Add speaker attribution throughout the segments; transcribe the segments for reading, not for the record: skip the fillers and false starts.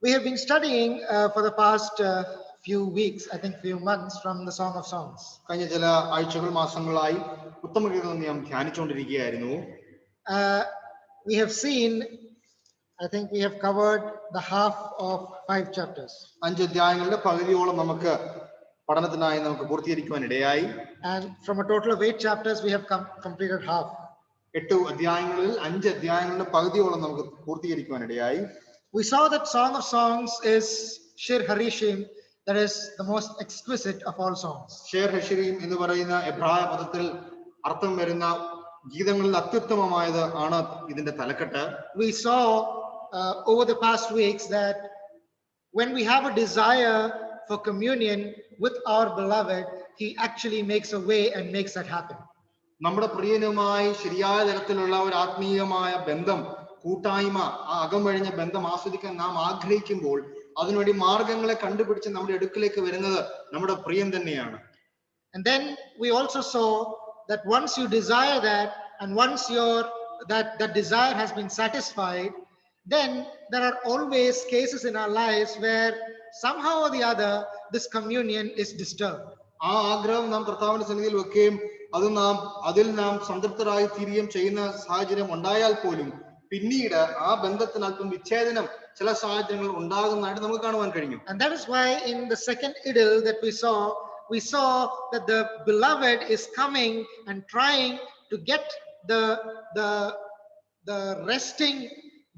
Speaker 1: We have been studying for the past few weeks, I think few months, from the Song of Songs. We have seen, I think we have covered the half of 5 chapters. And from a total of 8 chapters, we have completed half. We saw that Song of Songs is Shir Harishim, that is the most exquisite of all songs.
Speaker 2: Shir Harishim in the Varina, Ebraya Padatil, Artham Verina, Gidangal Atuttamayada, Anna, in the Talakata.
Speaker 1: We saw over the past weeks that when we have a desire for communion with our beloved, he actually makes a way and makes that happen.
Speaker 2: നമ്മുടെ പ്രിയനുമായി ശരിയായ തരത്തിലുള്ള ഒരു ആത്മീയമായ ബന്ധം കൂട്ടായ്മ ആ അകമഴിഞ്ഞ ബന്ധം ആസ്വദിക്കാൻ നാം ആഗ്രഹിക്കുമ്പോൾ അതിനുവേണ്ടി മാർഗങ്ങളെ കണ്ടുപിടിച്ച് നമ്മുടെ അടുക്കിലേക്ക് വരുന്നത് നമ്മുടെ പ്രിയൻ തന്നെയാണ്.
Speaker 1: And then we also saw that once you desire that and once that desire has been satisfied, then there are always cases in our lives where somehow or the other this communion is disturbed.
Speaker 2: ആ ആഗ്രഹം നാം കർത്താവിന്റെ സന്നിധിയിൽ വെക്കുകയും അതിൽ നാം സംതൃപ്തരായി തീരുകയും ചെയ്യുന്ന സാഹചര്യം ഉണ്ടായാൽ പോലും പിന്നീട് ആ ബന്ധത്തിന് അല്പം വിച്ഛേദനം ചില സാഹചര്യങ്ങൾ ഉണ്ടാകുന്നതായിട്ട് നമുക്ക് കാണുവാൻ കഴിഞ്ഞു.
Speaker 1: And that is why in the second idyll that we saw that the beloved is coming and trying to get the resting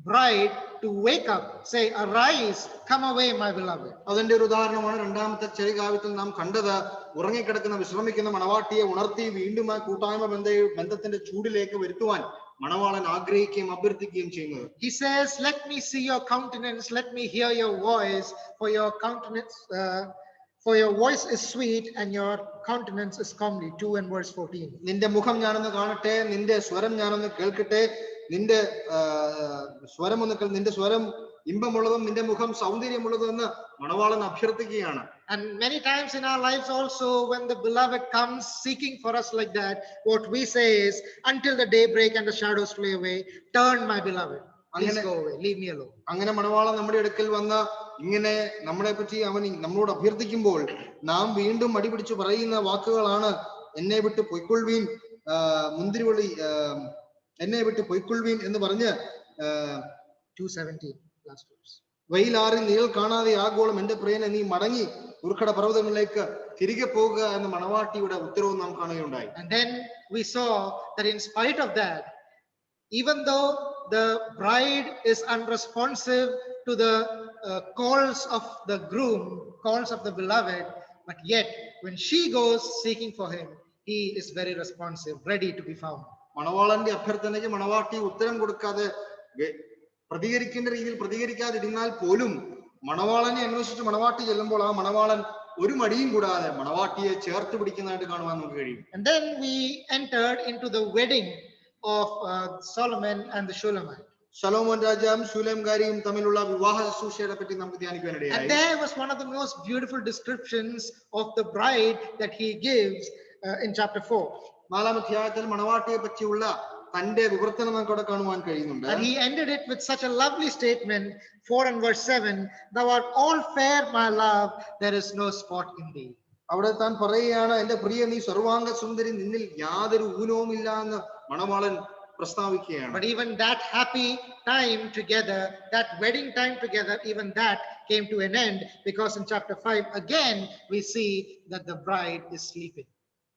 Speaker 1: bride to wake up, say, arise, come away, my beloved.
Speaker 2: അതിന്റെ ഒരു ഉദാഹരണമാണ് രണ്ടാമത്തെ ചെറികാവ്യത്തിൽ നാം കണ്ടത്. ഉറങ്ങിക്കിടക്കുന്ന വിശ്രമിക്കുന്ന മണവാട്ടിയെ ഉണർത്തി വീണ്ടും ആ കൂട്ടായ്മ ബന്ധത്തിന്റെ ചൂടിലേക്ക് വരുത്തുവാൻ മണവാളൻ ആഗ്രഹിക്കുകയും അഭ്യർത്ഥിക്കുകയും ചെയ്യുന്നത്.
Speaker 1: He says, let me see your countenance, let me hear your voice, for your countenance for your voice is sweet and your countenance is comely. 2 and verse 14.
Speaker 2: നിന്റെ മുഖം ഞാനൊന്ന് കാണട്ടെ, നിന്റെ സ്വരം ഞാനൊന്ന് കേൾക്കട്ടെ, നിന്റെ സ്വരം ഇമ്പമുള്ളതും നിന്റെ മുഖം സൗന്ദര്യമുള്ളതും എന്ന് മണവാളൻ അഭ്യർത്ഥിക്കുകയാണ്.
Speaker 1: And many times in our lives also, when the beloved comes seeking for us like that, what we say is, until the day break and the shadows flee away, turn, my beloved, please go away, leave me alone.
Speaker 2: അങ്ങനെ മണവാളൻ നമ്മുടെ അടുക്കൽ വന്ന് ഇങ്ങനെ നമ്മളെ പറ്റി അവൻ നമ്മളോട് അഭ്യർത്ഥിക്കുമ്പോൾ നാം വീണ്ടും അടിപിടിച്ചു പറയുന്ന വാക്കുകളാണ്, എന്നെ വിട്ട് പൊയ്ക്കൊള്ളുവീൻ, മുന്തിരിവള്ളി എന്നെ വിട്ട് പൊയ്ക്കൊള്ളുവീൻ എന്ന് പറഞ്ഞ്
Speaker 1: 2:17 last verse.
Speaker 2: വെയിലാറിൽ നീൾ കാണാതെ ആഗോളം എന്റെ പ്രിയനെ നീ മടങ്ങി ഉർക്കട പർവ്വതങ്ങളിലേക്ക് തിരികെ പോകുക എന്ന മണവാട്ടിയുടെ ഉത്തരവും നാം കാണുകയുണ്ടായി.
Speaker 1: And then we saw that in spite of that, even though the bride is unresponsive to the calls of the groom, calls of the beloved, but yet when she goes seeking for him, he is very responsive, ready to be found.
Speaker 2: മണവാളന്റെ അഭ്യർത്ഥനയ്ക്ക് മണവാട്ടി ഉത്തരം കൊടുക്കാതെ പ്രതികരിക്കേണ്ട രീതിയിൽ പ്രതികരിക്കാതിരുന്നാൽ പോലും മണവാളനെ അന്വേഷിച്ച് മണവാട്ടി ചെല്ലുമ്പോൾ ആ മണവാളൻ ഒരു മടിയും കൂടാതെ മണവാട്ടിയെ ചേർത്ത് പിടിക്കുന്നതായിട്ട് കാണുവാൻ നമുക്ക് കഴിയും.
Speaker 1: And then we entered into the wedding of Solomon and the Shulamite.
Speaker 2: ശലോമോൻ രാജാവും ശൂലേംകാരിയും തമ്മിലുള്ള വിവാഹ ശുശ്രൂഷയെ പറ്റി നമുക്ക് ധ്യാനിക്കാനിടയായി.
Speaker 1: And there was one of the most beautiful descriptions of the bride that he gives in chapter 4.
Speaker 2: 4-ാം അധ്യായത്തിൽ മണവാട്ടിയെ പറ്റിയുള്ള തന്റെ വിവർത്തനം നമുക്ക് അവിടെ കാണുവാൻ കഴിയുന്നുണ്ട്.
Speaker 1: And he ended it with such a lovely statement, 4 and verse 7, thou art all fair, my love, there is no spot in thee.
Speaker 2: അവിടെ താൻ പറയുകയാണ്, എന്റെ പ്രിയ നീ സർവാംഗ സുന്ദരി, നിന്നിൽ യാതൊരു ഊനവുമില്ല എന്ന് മണവാളൻ പ്രസ്താവിക്കുകയാണ്.
Speaker 1: But even that happy time together, that wedding time together, even that came to an end, because in chapter 5 again we see that the bride is sleeping.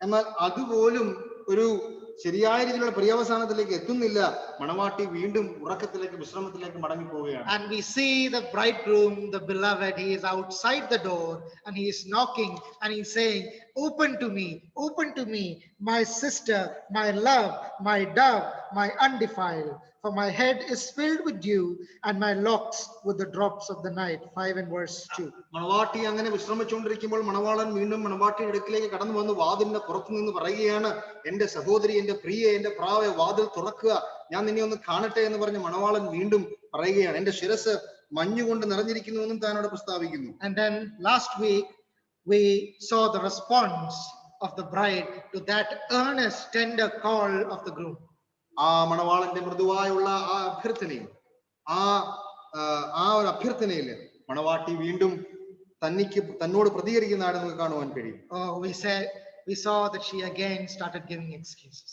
Speaker 2: എന്നാൽ അതുപോലും ഒരു ശരിയായ രീതിയിലുള്ള പര്യവസാനത്തിലേക്ക് എത്തുന്നില്ല. മണവാട്ടി വീണ്ടും ഉറക്കത്തിലേക്ക് വിശ്രമത്തിലേക്ക് മടങ്ങി പോവുകയാണ്.
Speaker 1: And we see the bridegroom, the beloved, he is outside the door and he is knocking and he's saying, open to me, my sister, my love, my dove, my undefiled, for my head is filled with dew and my locks with the drops of the night. 5 and verse 2.
Speaker 2: മണവാട്ടി അങ്ങനെ വിശ്രമിച്ചുകൊണ്ടിരിക്കുമ്പോൾ മണവാളൻ വീണ്ടും മണവാട്ടിയുടെ അടുക്കിലേക്ക് കടന്നു വന്ന് വാതിലിന്റെ പുറത്തു നിന്ന് പറയുകയാണ്, എന്റെ സഹോദരി, എന്റെ പ്രിയ, എന്റെ പ്രാവെ, വാതിൽ തുറക്കുക, ഞാൻ നിന്നെ ഒന്ന് കാണട്ടെ എന്ന് പറഞ്ഞ് മണവാളൻ വീണ്ടും പറയുകയാണ്. എന്റെ ശിരസ് മഞ്ഞുകൊണ്ട് നിറഞ്ഞിരിക്കുന്നു എന്നും താനോട് പ്രസ്താവിക്കുന്നു.
Speaker 1: And then last week we saw the response of the bride to that earnest, tender call of the groom.
Speaker 2: ആ മണവാളന്റെ മൃദുവായുള്ള ആ അഭ്യർത്ഥനയും ആ ആ ഒരു അഭ്യർത്ഥനയിൽ മണവാട്ടി വീണ്ടും തന്നോട് പ്രതികരിക്കുന്നതായിട്ട് നമുക്ക് കാണുവാൻ കഴിയും.
Speaker 1: Oh, we saw that she again started giving excuses.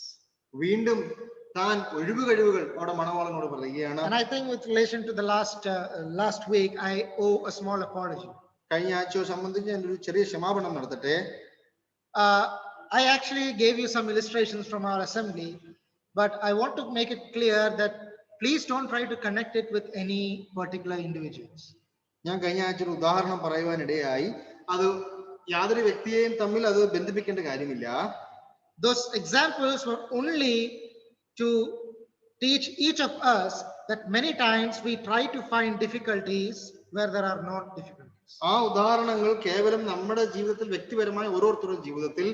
Speaker 2: വീണ്ടും താൻ ഒഴിവുകഴിവുകൾ അവിടെ മണവാളനോട് പറയുകയാണ്.
Speaker 1: And I think with relation to the last week, I owe a small apology.
Speaker 2: കഴിഞ്ഞ ആഴ്ചയെ സംബന്ധിച്ച് ഞാൻ ഒരു ചെറിയ ക്ഷമാപണം നടത്തട്ടെ.
Speaker 1: I actually gave you some illustrations from our assembly, but I want to make it clear that please don't try to connect it with any particular individuals.
Speaker 2: ഞാൻ കഴിഞ്ഞ ആഴ്ച ഒരു ഉദാഹരണം പറയുവാനിടയായി. അത് യാതൊരു വ്യക്തിയെയും തമ്മിൽ അത് ബന്ധിപ്പിക്കേണ്ട കാര്യമില്ല.
Speaker 1: Those examples were only to teach each of us that many times we try to find difficulties where there are no difficulties.
Speaker 2: ആ ഉദാഹരണങ്ങൾ കേവലം നമ്മുടെ ജീവിതത്തിൽ വ്യക്തിപരമായ ഓരോരുത്തരുടെ ജീവിതത്തിൽ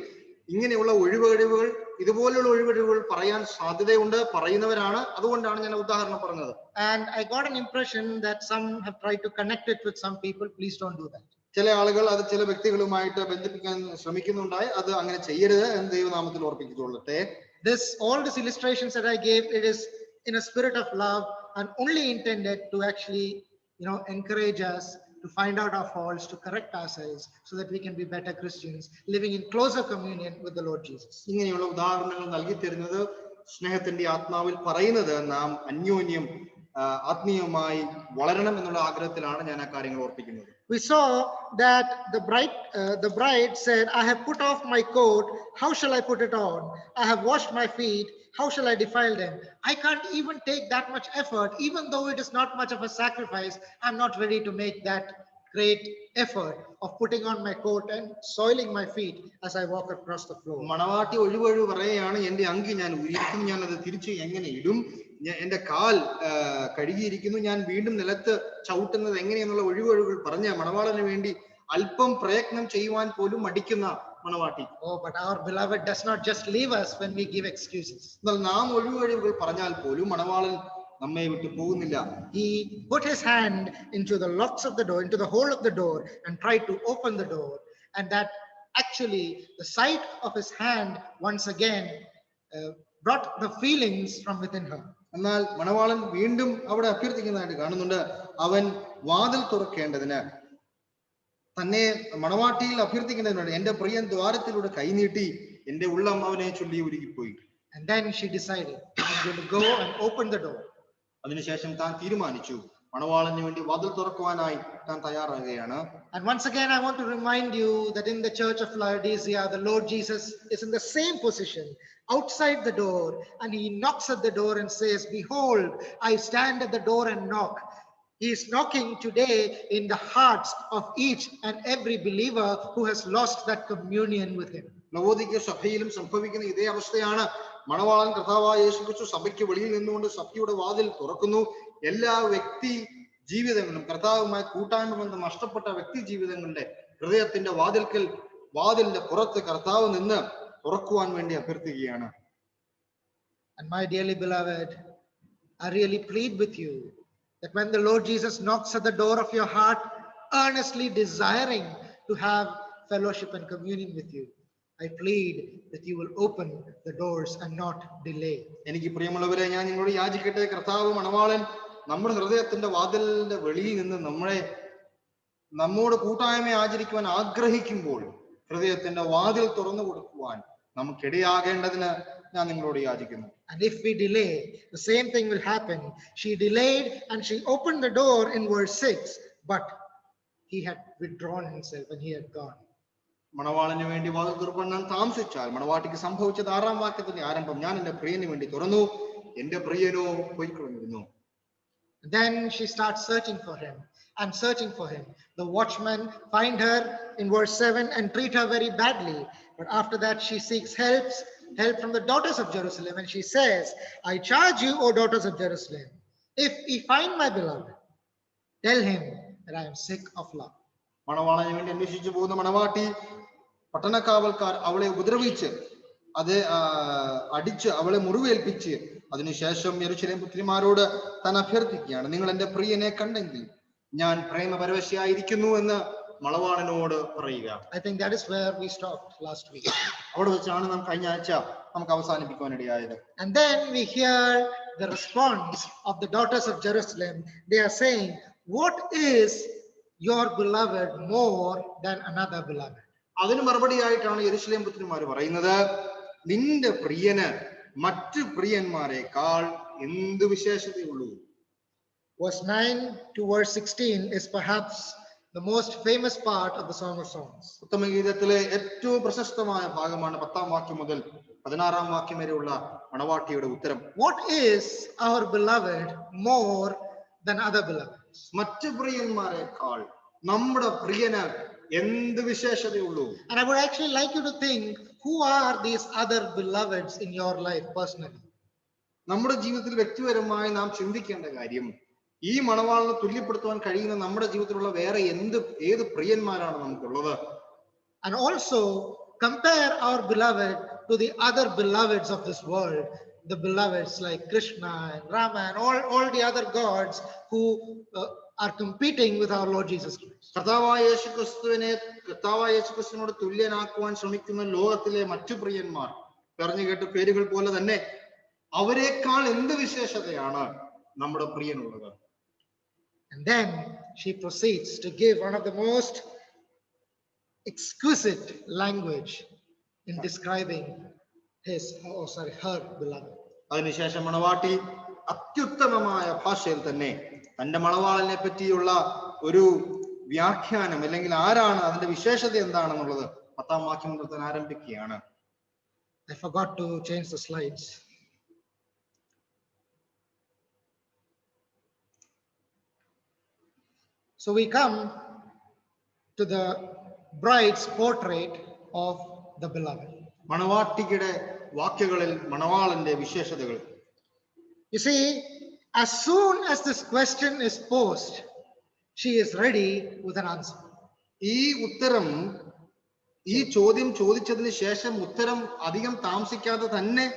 Speaker 2: ഇങ്ങനെയുള്ള ഒഴിവുകഴിവുകൾ ഇതുപോലെയുള്ള ഒഴിവുകഴിവുകൾ പറയാൻ സാധ്യതയുണ്ട്, പറയുന്നവരാണ്. അതുകൊണ്ടാണ് ഞാൻ ഉദാഹരണം പറഞ്ഞത്.
Speaker 1: And I got an impression that some have tried to connect it with some people. Please don't do that.
Speaker 2: ചില ആളുകൾ അത് ചില വ്യക്തികളുമായിട്ട് ബന്ധിപ്പിക്കാൻ ശ്രമിക്കുന്നുണ്ടായി. അത് അങ്ങനെ ചെയ്യരുത് എന്ന് ദൈവനാമത്തിൽ ഓർപ്പിച്ചുകൊള്ളട്ടെ.
Speaker 1: All these illustrations that I gave, it is in a spirit of love and only intended to actually, encourage us to find out our faults, to correct ourselves, so that we can be better Christians, living in closer communion with the Lord Jesus.
Speaker 2: ഇങ്ങനെയുള്ള ഉദാഹരണങ്ങൾ നൽകി തരുന്നത് സ്നേഹത്തിന്റെ ആത്മാവിൽ പറയുന്നത് നാം അന്യോന്യം ആത്മീയമായി വളരണം എന്നുള്ള ആഗ്രഹത്തിലാണ് ഞാൻ ആ കാര്യങ്ങൾ ഓർപ്പിക്കുന്നത്.
Speaker 1: We saw that the bride said, I have put off my coat, how shall I put it on? I have washed my feet, how shall I defile them? I can't even take that much effort, even though it is not much of a sacrifice. I'm not ready to make that great effort of putting on my coat and soiling my feet as I walk across the floor.
Speaker 2: മണവാട്ടി ഒഴിവൊഴിവ് പറയുകയാണ്, എന്റെ അങ്കി ഞാൻ ഉരിക്കും, ഞാൻ അത് തിരിച്ച് എങ്ങനെ ഇടും, എന്റെ കാൽ കഴുകിയിരിക്കുന്നു, ഞാൻ വീണ്ടും നിലത്ത് ചവിട്ടുന്നത് എങ്ങനെയെന്നുള്ള ഒഴിവൊഴിവുകൾ പറഞ്ഞ മണവാളന് വേണ്ടി അല്പം പ്രയത്നം ചെയ്യുവാൻ പോലും മടിക്കുന്ന മണവാട്ടി.
Speaker 1: Oh, but our beloved does not just leave us when we give excuses.
Speaker 2: എന്നാൽ നാം ഒഴിവൊഴിവുകൾ പറഞ്ഞാൽ പോലും മണവാളൻ നമ്മെ വിട്ടു പോകുന്നില്ല.
Speaker 1: He put his hand into the locks of the door, into the hole of the door, and tried to open the door. And that actually, the sight of his hand once again brought the feelings from within her.
Speaker 2: എന്നാൽ മണവാളൻ വീണ്ടും അവിടെ അഭ്യർത്ഥിക്കുന്നതായിട്ട് കാണുന്നുണ്ട്. അവൻ വാതിൽ തുറക്കേണ്ടതിന് തന്നെ മണവാട്ടിയിൽ അഭ്യർത്ഥിക്കേണ്ടതിനാണ്. എന്റെ പ്രിയൻ ദ്വാരത്തിലൂടെ കൈനീട്ടി എന്റെ ഉള്ളം അവനെ ചൊല്ലി ഉരുകിപ്പോയി.
Speaker 1: And then she decided, I'm going to go and open the door.
Speaker 2: അതിനുശേഷം താൻ തീരുമാനിച്ചു മണവാളന് വേണ്ടി വാതിൽ തുറക്കുവാനായി താൻ തയ്യാറാകുകയാണ്.
Speaker 1: And once again I want to remind you that in the church of Laodicea, the Lord Jesus is in the same position outside the door, and he knocks at the door and says, behold, I stand at the door and knock. He is knocking today in the hearts of each and every believer who has lost that communion with him.
Speaker 2: ലവോദിക്ക സഭയിലും സംഭവിക്കുന്ന ഇതേ അവസ്ഥയാണ്. മണവാളൻ കർത്താവായ യേശുക്രിസ്തു സഭയ്ക്ക് വെളിയിൽ നിന്നുകൊണ്ട് സഭയുടെ വാതിൽ തുറക്കുന്നു. എല്ലാ വ്യക്തി ജീവിതങ്ങളിലും കർത്താവുമായി കൂട്ടായ്മ ബന്ധം നഷ്ടപ്പെട്ട വ്യക്തി ജീവിതങ്ങളുടെ ഹൃദയത്തിന്റെ വാതിലിന്റെ പുറത്ത് കർത്താവ് നിന്ന് തുറക്കുവാൻ വേണ്ടി അഭ്യർത്ഥിക്കുകയാണ്.
Speaker 1: And my dearly beloved, I really plead with you that when the Lord Jesus knocks at the door of your heart, earnestly desiring to have fellowship and communion with you, I plead that you will open the doors and not delay.
Speaker 2: എനിക്ക് പ്രിയമുള്ളവരെ, ഞാൻ നിങ്ങളോട് യാചിക്കട്ടെ, കർത്താവ് മണവാളൻ നമ്മുടെ ഹൃദയത്തിന്റെ വാതിലിന്റെ വെളിയിൽ നിന്ന് നമ്മോട് കൂട്ടായ്മ ആചരിക്കുവാൻ ആഗ്രഹിക്കുമ്പോൾ ഹൃദയത്തിന്റെ വാതിൽ തുറന്നു കൊടുക്കുവാൻ നമുക്കിടയാകേണ്ടതിന് ഞാൻ നിങ്ങളോട് യാചിക്കുന്നു.
Speaker 1: And if we delay, the same thing will happen. She delayed and she opened the door in verse 6, but he had withdrawn himself and he had gone.
Speaker 2: മണവാളന് വേണ്ടി വാതിൽ തുറക്കാൻ ഞാൻ താമസിച്ചാൽ മണവാട്ടിക്ക് സംഭവിച്ചത് 6-ാം വാക്യത്തിന്റെ ആരംഭം, ഞാൻ എന്റെ പ്രിയന് വേണ്ടി തുറന്നു, എന്റെ പ്രിയനോ പോയിക്കൊണ്ടിരുന്നു.
Speaker 1: Then she starts searching for him and searching for him. The watchmen find her in verse 7 and treat her very badly. But after that she seeks help from the daughters of Jerusalem, and she says, I charge you, O daughters of Jerusalem, if ye find my beloved, tell him that I am sick of love.
Speaker 2: മണവാളന് വേണ്ടി അന്വേഷിച്ചു പോകുന്ന മണവാട്ടി പട്ടണക്കാവൽക്കാർ അവളെ ഉപദ്രവിച്ച് അടിച്ച് അവളെ മുറിവേൽപ്പിച്ച് അതിനുശേഷം യെരൂശലേം പുത്രിമാരോട് താൻ അഭ്യർത്ഥിക്കുകയാണ്, നിങ്ങൾ എന്റെ പ്രിയനെ കണ്ടെങ്കിൽ ഞാൻ പ്രേമപരവശയായിരിക്കുന്നു എന്ന് മണവാളനോട് പറയുക.
Speaker 1: I think that is where we stopped last week.
Speaker 2: അവിടെ വെച്ചാണ് നാം കഴിഞ്ഞ ആഴ്ച നമുക്ക് അവസാനിപ്പിക്കുവാനിടയായത്.
Speaker 1: And then we hear the response of the daughters of Jerusalem, they are saying, what is your beloved more than another beloved?
Speaker 2: അതിന് മറുപടിയായിട്ടാണ് യെരൂശലേം പുത്രിമാർ പറയുന്നത്, നിന്റെ പ്രിയന് മറ്റു പ്രിയന്മാരെക്കാൾ എന്ത് വിശേഷതയുള്ളൂ?
Speaker 1: Verse 9 to verse 16 is perhaps the most famous part of the Song of Songs.
Speaker 2: ഉത്തമഗീതത്തിലെ ഏറ്റവും പ്രശസ്തമായ ഭാഗമാണ് 10ാം വാക്യം മുതൽ 16ാം വാക്യം വരെയുള്ള മണവാട്ടിയുടെ ഉത്തരം.
Speaker 1: What is our beloved more than other beloveds?
Speaker 2: മറ്റു പ്രിയന്മാരെക്കാൾ നമ്മുടെ പ്രിയന് എന്ത് വിശേഷതയുള്ളൂ?
Speaker 1: And I would actually like you to think, who are these other beloveds in your life personally?
Speaker 2: നമ്മുടെ ജീവിതത്തിൽ വ്യക്തിപരമായി നാം ചിന്തിക്കേണ്ട കാര്യം, ഈ മണവാളിനെ തുല്യപ്പെടുത്തുവാൻ കഴിയുന്ന നമ്മുടെ ജീവിതത്തിലുള്ള വേറെ ഏത് പ്രിയന്മാരാണ് നമുക്കുള്ളത്?
Speaker 1: And also compare our beloved to the other beloveds of this world, the beloveds like Krishna and Rama and all the other gods who are competing with our Lord Jesus Christ.
Speaker 2: കർത്താവായ യേശുക്രിസ്തുവിനോട് തുല്യനാക്കുവാൻ ശ്രമിക്കുന്ന ലോകത്തിലെ മറ്റു പ്രിയന്മാർ, പറഞ്ഞു കേട്ട പേരുകൾ പോലെ തന്നെ അവരെക്കാൾ എന്ത് വിശേഷതയാണ് നമ്മുടെ പ്രിയനുള്ളത്?
Speaker 1: And then she proceeds to give one of the most exquisite language in describing her beloved.
Speaker 2: അതിനുശേഷം മണവാട്ടി അത്യുത്തമമായ ഭാഷയിൽ തന്നെ തന്റെ മണവാളനെ പറ്റിയുള്ള ഒരു വ്യാഖ്യാനം, അല്ലെങ്കിൽ ആരാണ്, അതിന്റെ വിശേഷത എന്താണെന്നുള്ളത് 10ാം വാക്യം മുതൽ തന്നെ ആരംഭിക്കുകയാണ്.
Speaker 1: I forgot to change the slides. So we come to the bride's portrait of the beloved.
Speaker 2: മണവാട്ടിയുടെ വാക്യങ്ങളിൽ മണവാളന്റെ വിശേഷതകൾ.
Speaker 1: You see, as soon as this question is posed, she is ready with an answer. ഈ ചോദ്യം ചോദിച്ചതിന് ശേഷം ഉത്തരം അധികം താമസിക്കാതെ തന്നെ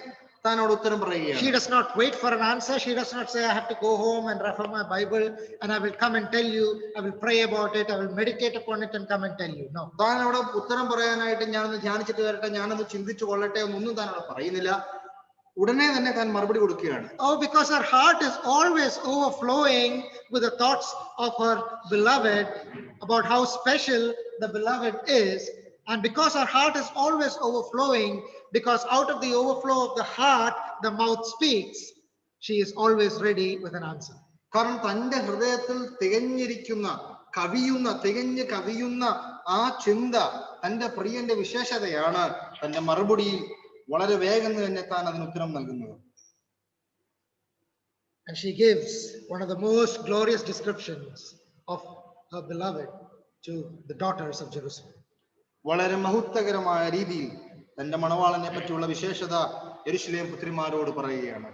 Speaker 1: താനോട് ഉത്തരം പറയുകയാണ്. She does not wait for an answer. She does not say, I have to go home and refer my Bible and I will come and tell you, I will pray about it, I will meditate upon it and come and tell you. No.
Speaker 2: താൻ അവിടെ ഉത്തരം പറയാനായിട്ട് ഞാനൊന്ന് ധ്യാനിച്ചിട്ട് വരട്ടെ, ഞാനൊന്ന് ചിന്തിച്ചു കൊള്ളട്ടെ എന്നൊന്നും താൻ അവിടെ പറയുന്നില്ല. ഉടനെ തന്നെ താൻ മറുപടി കൊടുക്കുകയാണ്.
Speaker 1: Oh, because her heart is always overflowing with the thoughts of her beloved, about how special the beloved is. And because her heart is always overflowing, because out of the overflow of the heart, the mouth speaks, she is always ready with an answer.
Speaker 2: കാരണം തന്റെ ഹൃദയത്തിൽ തികഞ്ഞു കവിയുന്ന ആ ചിന്ത തന്റെ പ്രിയന്റെ വിശേഷതയാണ് തന്റെ മറുപടിയിൽ വളരെ വേഗം തന്നെ താൻ അതിന് ഉത്തരം നൽകുന്നത്.
Speaker 1: And she gives one of the most glorious descriptions of her beloved to the daughters of Jerusalem.
Speaker 2: വളരെ മഹത്വകരമായ രീതിയിൽ തന്റെ മണവാളനെ പറ്റിയുള്ള വിശേഷത യെരൂശലേം പുത്രിമാരോട് പറയുകയാണ്.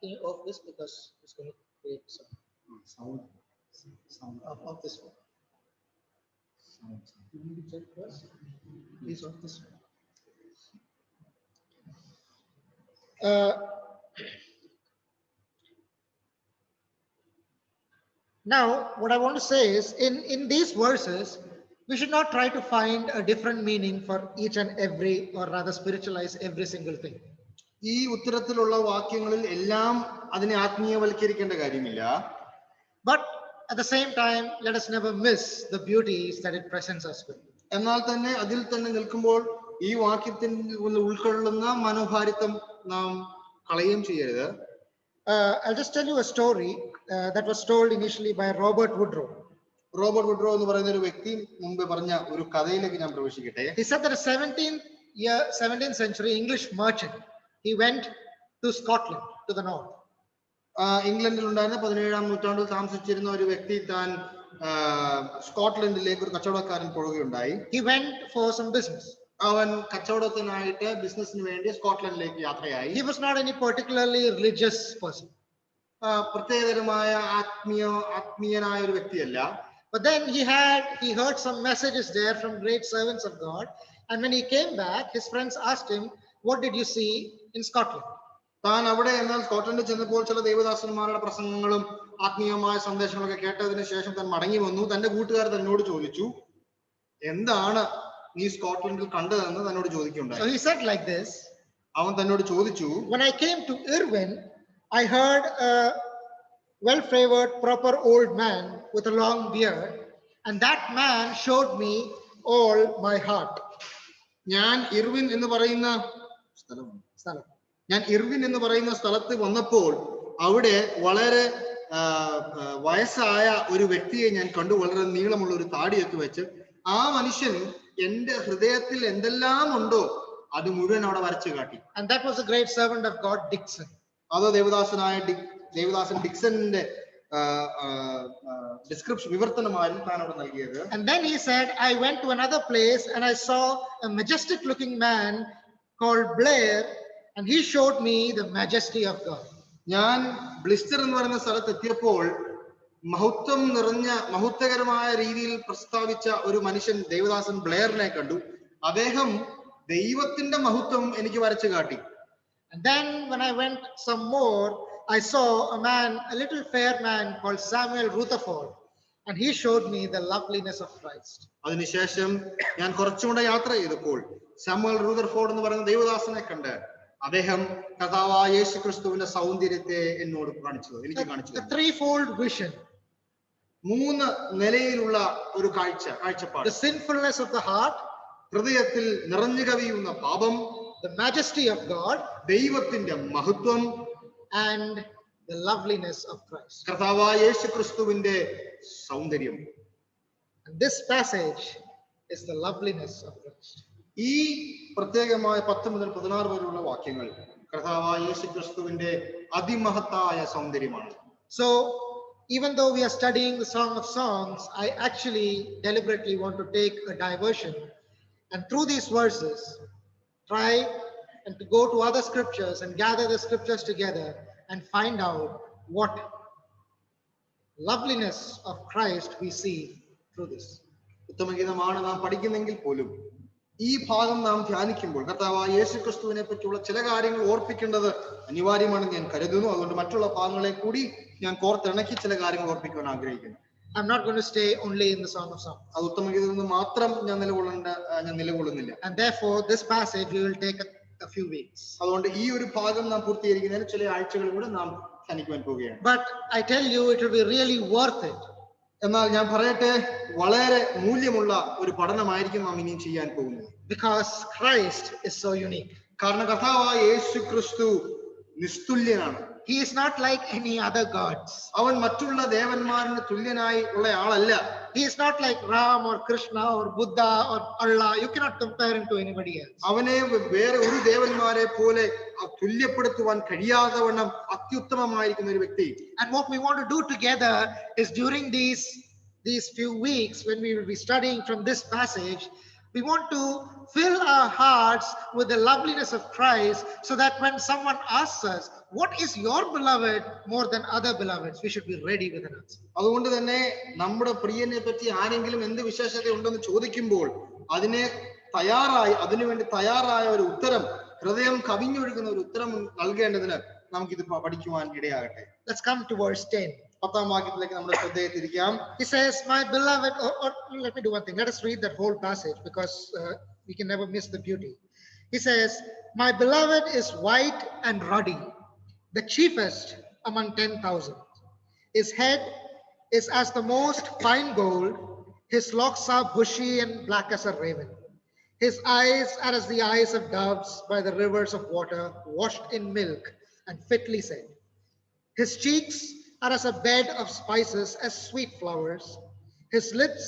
Speaker 1: Can you off this, because it's going to create some sound of this one. Please off this one. Now, what I want to say is, in these verses, we should not try to find a different meaning for each and every, or rather spiritualize every single thing.
Speaker 2: ഈ ഉത്തരത്തിലുള്ള വാക്യങ്ങളിൽ എല്ലാം അതിനെ ആത്മീയവൽക്കരിക്കേണ്ട കാര്യമില്ല.
Speaker 1: But at the same time, let us never miss the beauties that it presents us with.
Speaker 2: എന്നാൽ തന്നെ അതിൽ തന്നെ നിൽക്കുമ്പോൾ ഈ വാക്യത്തിൽ ഉൾക്കൊള്ളുന്ന മനോഹാരിത്വം നാം കളയുകയും ചെയ്യരുത്.
Speaker 1: I'll just tell you a story that was told initially by Robert Woodrow.
Speaker 2: Robert Woodrow എന്ന് പറയുന്ന ഒരു വ്യക്തി മുമ്പ് പറഞ്ഞ ഒരു കഥയിലേക്ക് ഞാൻ പ്രവേശിക്കട്ടെ.
Speaker 1: He said that a 17th century English merchant, he went to Scotland, to the north.
Speaker 2: ഇംഗ്ലണ്ടിൽ ഉണ്ടായിരുന്ന 17ാം നൂറ്റാണ്ടിൽ താമസിച്ചിരുന്ന ഒരു വ്യക്തി താൻ സ്കോട്ട്ലൻഡിലേക്ക് ഒരു കച്ചവടക്കാരൻ പോവുകയുണ്ടായി.
Speaker 1: He went for some business.
Speaker 2: അവൻ കച്ചവടത്തിനായിട്ട് ബിസിനസിന് വേണ്ടി സ്കോട്ട്ലൻഡിലേക്ക് യാത്രയായി.
Speaker 1: He was not any particularly religious person.
Speaker 2: പ്രത്യേകതരമായ ആത്മീയനായ ഒരു വ്യക്തിയല്ല.
Speaker 1: But then he heard some messages there from great servants of God, and when he came back, his friends asked him, what did you see in Scotland?
Speaker 2: താൻ അവിടെ എന്നാൽ സ്കോട്ട്ലൻഡിൽ ചെന്നപ്പോൾ ചില ദൈവദാസന്മാരുടെ പ്രസംഗങ്ങളും ആത്മീയമായ സന്ദേശങ്ങളൊക്കെ കേട്ടതിന് ശേഷം താൻ മടങ്ങി വന്നു. തന്റെ കൂട്ടുകാർ തന്നോട് ചോദിച്ചു, എന്താണ് നീ സ്കോട്ട്ലൻഡിൽ കണ്ടതെന്ന് തന്നോട് ചോദിക്കുകയുണ്ടായി.
Speaker 1: So he said like this,
Speaker 2: അവൻ തന്നോട് ചോദിച്ചു,
Speaker 1: when I came to Irwin, I heard a well-favored, proper old man with a long beard, and that man showed me all my heart.
Speaker 2: ഞാൻ ഇർവിൻ എന്ന് പറയുന്ന സ്ഥലമാണ് ഞാൻ ഇർവിൻ എന്ന് പറയുന്ന സ്ഥലത്ത് വന്നപ്പോൾ അവിടെ വളരെ വയസ്സായ ഒരു വ്യക്തിയെ ഞാൻ കണ്ടു, വളരെ നീളമുള്ള ഒരു താടിയൊക്കെ വെച്ച്. ആ മനുഷ്യൻ എന്റെ ഹൃദയത്തിൽ എന്തെല്ലാം ഉണ്ടോ അത് മുഴുവൻ അവിടെ വരച്ചു കാട്ടി.
Speaker 1: And that was a great servant of God, Dixon.
Speaker 2: അത് ദേവദാസൻ ഡിക്സന്റെ ഡിസ്ക്രിപ്ഷൻ വിവർത്തനമായിരുന്നു താൻ അവിടെ നൽകിയത്.
Speaker 1: And then he said, I went to another place and I saw a majestic looking man called Blair, and he showed me the majesty of God.
Speaker 2: ഞാൻ blister എന്ന് പറയുന്ന സ്ഥലത്ത് എത്തിയപ്പോൾ മഹത്വം നിറഞ്ഞ മഹത്വകരമായ രീതിയിൽ പ്രസ്താവിച്ച ഒരു മനുഷ്യൻ ദേവദാസൻ ബ്ലെയറിനെ കണ്ടു. അദ്ദേഹം ദൈവത്തിന്റെ മഹത്വം എനിക്ക് വരച്ചു കാട്ടി.
Speaker 1: And then when I went some more, I saw a man, a little fair man called Samuel Rutherford, and he showed me the loveliness of Christ.
Speaker 2: അതിനുശേഷം ഞാൻ കുറച്ചുകൂടെ യാത്ര ചെയ്തപ്പോൾ സാമുവൽ റൂദർഫോർഡ് എന്ന് പറയുന്ന ദേവദാസനെ കണ്ട് അദ്ദേഹം കർത്താവായ യേശു ക്രിസ്തുവിന്റെ സൗന്ദര്യത്തെ എന്നോട് എനിക്ക് കാണിച്ചു.
Speaker 1: A threefold vision.
Speaker 2: 3 നിലയിലുള്ള ഒരു കാഴ്ചപ്പാട്.
Speaker 1: The sinfulness of the heart,
Speaker 2: ഹൃദയത്തിൽ നിറഞ്ഞു കവിയുന്ന പാപം,
Speaker 1: the majesty of God,
Speaker 2: ദൈവത്തിന്റെ മഹത്വം,
Speaker 1: and the loveliness of Christ.
Speaker 2: കർത്താവായ യേശു ക്രിസ്തുവിന്റെ സൗന്ദര്യം.
Speaker 1: And this passage is the loveliness of Christ.
Speaker 2: ഈ പ്രത്യേകമായ 10 മുതൽ 16 വരെയുള്ള വാക്യങ്ങൾ കർത്താവായ യേശു ക്രിസ്തുവിന്റെ അതിമഹത്തായ സൗന്ദര്യമാണ്.
Speaker 1: So even though we are studying the Song of Songs, I actually deliberately want to take a diversion and through these verses try and to go to other scriptures and gather the scriptures together and find out what loveliness of Christ we see through this.
Speaker 2: ഉത്തമഗീതമാണ് നാം പഠിക്കുന്നെങ്കിൽ പോലും ഈ ഭാഗം നാം ധ്യാനിക്കുമ്പോൾ കർത്താവായ യേശു ക്രിസ്തുവിനെ പറ്റിയുള്ള ചില കാര്യങ്ങൾ ഓർപ്പിക്കേണ്ടത് അനിവാര്യമാണെന്ന് ഞാൻ കരുതുന്നു. അതുകൊണ്ട് മറ്റുള്ള ഭാഗങ്ങളെ കൂടി ഞാൻ കോർത്തിണക്കി ചില കാര്യങ്ങൾ ഓർപ്പിക്കുവാൻ ആഗ്രഹിക്കുന്നു.
Speaker 1: I'm not going to stay only in the Song of Songs.
Speaker 2: അത് ഉത്തമഗീതത്തിൽ നിന്ന് മാത്രം ഞാൻ നിലകൊള്ളുന്നില്ല.
Speaker 1: And therefore this passage we will take a few weeks.
Speaker 2: അതുകൊണ്ട് ഈ ഒരു ഭാഗം നാം പൂർത്തീകരിക്കുന്നതിന് ചില ആഴ്ചകൾ കൂടെ നാം ധ്യാനിക്കുവാൻ പോവുകയാണ്.
Speaker 1: But I tell you, it will be really worth it.
Speaker 2: എന്നാൽ ഞാൻ പറയട്ടെ, വളരെ മൂല്യമുള്ള ഒരു പഠനമായിരിക്കും നാം ഇനിയും ചെയ്യാൻ പോകുന്നത്.
Speaker 1: Because Christ is so unique.
Speaker 2: കാരണം കർത്താവായ യേശു ക്രിസ്തു നിസ്തുല്യനാണ്.
Speaker 1: He is not like any other gods.
Speaker 2: അവൻ മറ്റുള്ള ദേവന്മാരിന് തുല്യനായി ഉള്ള ആളല്ല.
Speaker 1: He is not like Ram or Krishna or Buddha or Allah. You cannot compare him to anybody else.
Speaker 2: അവനെ വേറെ ഒരു ദേവന്മാരെ പോലെ തുല്യപ്പെടുത്തുവാൻ കഴിയാത്തവണ്ണം അത്യുത്തമമായിരിക്കുന്ന ഒരു വ്യക്തി.
Speaker 1: And what we want to do together is during these few weeks when we will be studying from this passage, we want to fill our hearts with the loveliness of Christ so that when someone asks us, what is your beloved more than other beloveds, we should be ready with an answer.
Speaker 2: അതുകൊണ്ട് തന്നെ നമ്മുടെ പ്രിയനെ പറ്റി ആരെങ്കിലും എന്ത് വിശേഷത ഉണ്ടെന്ന് ചോദിക്കുമ്പോൾ അതിനുവേണ്ടി തയ്യാറായ ഒരു ഉത്തരം, ഹൃദയം കവിഞ്ഞൊഴുകുന്ന ഒരു ഉത്തരം നൽകേണ്ടതിന് നമുക്കിത് പഠിക്കുവാൻ ഇടയാകട്ടെ.
Speaker 1: Let's come to verse 10.
Speaker 2: 10ാം വാക്യത്തിലേക്ക് നമ്മുടെ ശ്രദ്ധയെ തിരിക്കാം.
Speaker 1: He says, my beloved, or let me do one thing. Let us read that whole passage because we can never miss the beauty. He says, my beloved is white and ruddy, the chiefest among 10,000. His head is as the most fine gold. His locks are bushy and black as a raven. His eyes are as the eyes of doves by the rivers of water, washed in milk and fitly set. His cheeks are as a bed of spices, as sweet flowers. His lips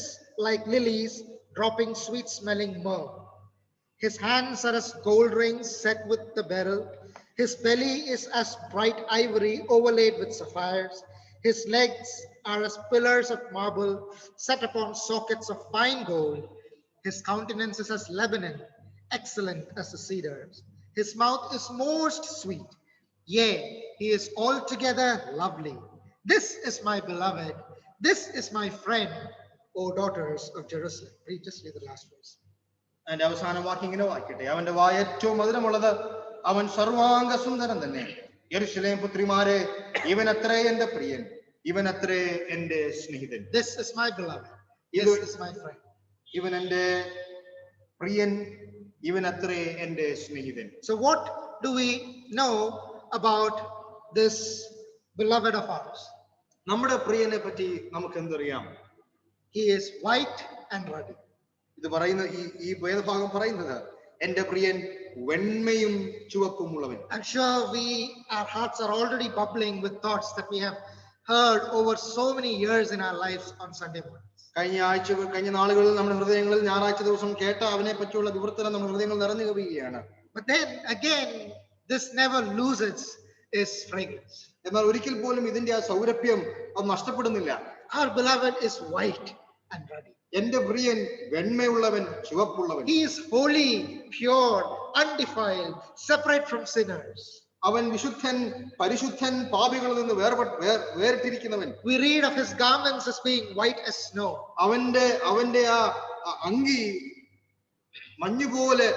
Speaker 1: like lilies, dropping sweet-smelling myrrh. His hands are as gold rings set with the beryl. His belly is as bright ivory overlaid with sapphires. His legs are as pillars of marble set upon sockets of fine gold. His countenance is as Lebanon, excellent as the cedars. His mouth is most sweet. Yea, he is altogether lovely. This is my beloved. This is my friend, O daughters of Jerusalem. Read just the last verse.
Speaker 2: And അവസാന വാക്യം ഇങ്ങനെ വായിക്കട്ടെ. അവന്റെ വായ ഏറ്റവും മധുരമുള്ളത്, അവൻ സർവാംഗ സുന്ദരൻ തന്നെ. യെരൂശലേം പുത്രിമാരെ, ഇവനത്രേ എന്റെ പ്രിയൻ, ഇവനത്രേ എന്റെ സ്നേഹിതൻ.
Speaker 1: This is my beloved. This is my friend.
Speaker 2: ഇവൻ എന്റെ പ്രിയൻ, ഇവനത്രേ എന്റെ സ്നേഹിതൻ.
Speaker 1: So what do we know about this beloved of ours.
Speaker 2: നമ്മുടെ പ്രിയനെ പറ്റി നമുക്ക് എന്തറിയാം?
Speaker 1: He is white and ruddy.
Speaker 2: ഇത് പറയുന്ന ഈ വേദഭാഗം പറയുന്നത് എന്റെ പ്രിയൻ വെണ്മയും ചുവപ്പുമുള്ളവൻ.
Speaker 1: I'm sure our hearts are already bubbling with thoughts that we have heard over so many years in our lives on Sunday mornings.
Speaker 2: കഴിഞ്ഞ നാളുകളിൽ നമ്മുടെ ഹൃദയങ്ങളിൽ ഞായറാഴ്ച ദിവസം കേട്ട അവനെ പറ്റിയുള്ള വിവർത്തനം നമ്മുടെ ഹൃദയങ്ങൾ നിറഞ്ഞു കവിയുകയാണ്.
Speaker 1: But then again, this never loses its fragrance.
Speaker 2: എന്നാൽ ഒരിക്കൽ പോലും ഇതിന്റെ ആ സൗരഭ്യം അത് നഷ്ടപ്പെടുന്നില്ല.
Speaker 1: Our beloved is white and ruddy.
Speaker 2: എന്റെ പ്രിയൻ വെണ്മയുള്ളവൻ ചുവപ്പുള്ളവൻ.
Speaker 1: He is holy, pure, undefiled, separate from sinners.
Speaker 2: അവൻ വിശുദ്ധൻ, പരിശുദ്ധൻ, പാപികളിൽ നിന്ന് വേറിട്ടിരിക്കുന്നവൻ.
Speaker 1: We read of his garments as being white as snow.
Speaker 2: അവന്റെ ആ അങ്കി മഞ്ഞുപോലെ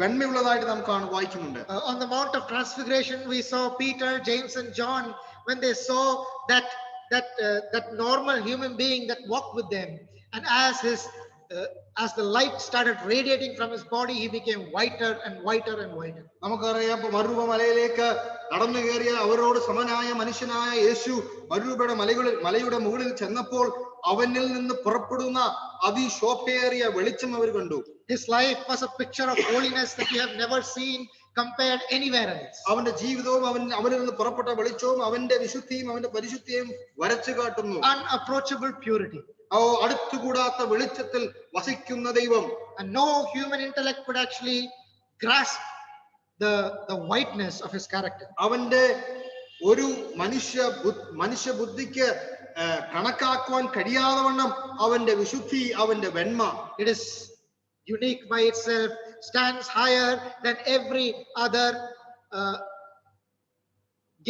Speaker 2: വെണ്മയുള്ളതായിട്ട് നാം വായിക്കുന്നുണ്ട്.
Speaker 1: On the Mount of Transfiguration, we saw Peter, James, and John when they saw that normal human being that walked with them, and as the light started radiating from his body, he became whiter and whiter and whiter.
Speaker 2: നമുക്കറിയാം, മരുഭൂമി മലയിലേക്ക് നടന്നു കയറിയ അവരോട് സമനായ മനുഷ്യനായ യേശു മരുഭൂമിയുടെ മലയുടെ മുകളിൽ ചെന്നപ്പോൾ അവനിൽ നിന്ന് പുറപ്പെടുന്ന അതിശോഭയേറിയ വെളിച്ചം അവർ കണ്ടു.
Speaker 1: His life was a picture of holiness that we have never seen compared anywhere else.
Speaker 2: അവന്റെ ജീവിതവും അവനിൽ നിന്ന് പുറപ്പെട്ട വെളിച്ചവും അവന്റെ വിശുദ്ധിയും അവന്റെ പരിശുദ്ധിയും വരച്ചു കാട്ടുന്നു.
Speaker 1: Unapproachable purity.
Speaker 2: അടുത്തുകൂടാത്ത വെളിച്ചത്തിൽ വസിക്കുന്ന ദൈവം.
Speaker 1: And no human intellect could actually grasp the whiteness of his character.
Speaker 2: അവന്റെ ഒരു മനുഷ്യ ബുദ്ധിക്ക് കണക്കാക്കുവാൻ കഴിയാതെ വണ്ണം അവന്റെ വിശുദ്ധി, അവന്റെ വെണ്മ.
Speaker 1: It is unique by itself, stands higher than every other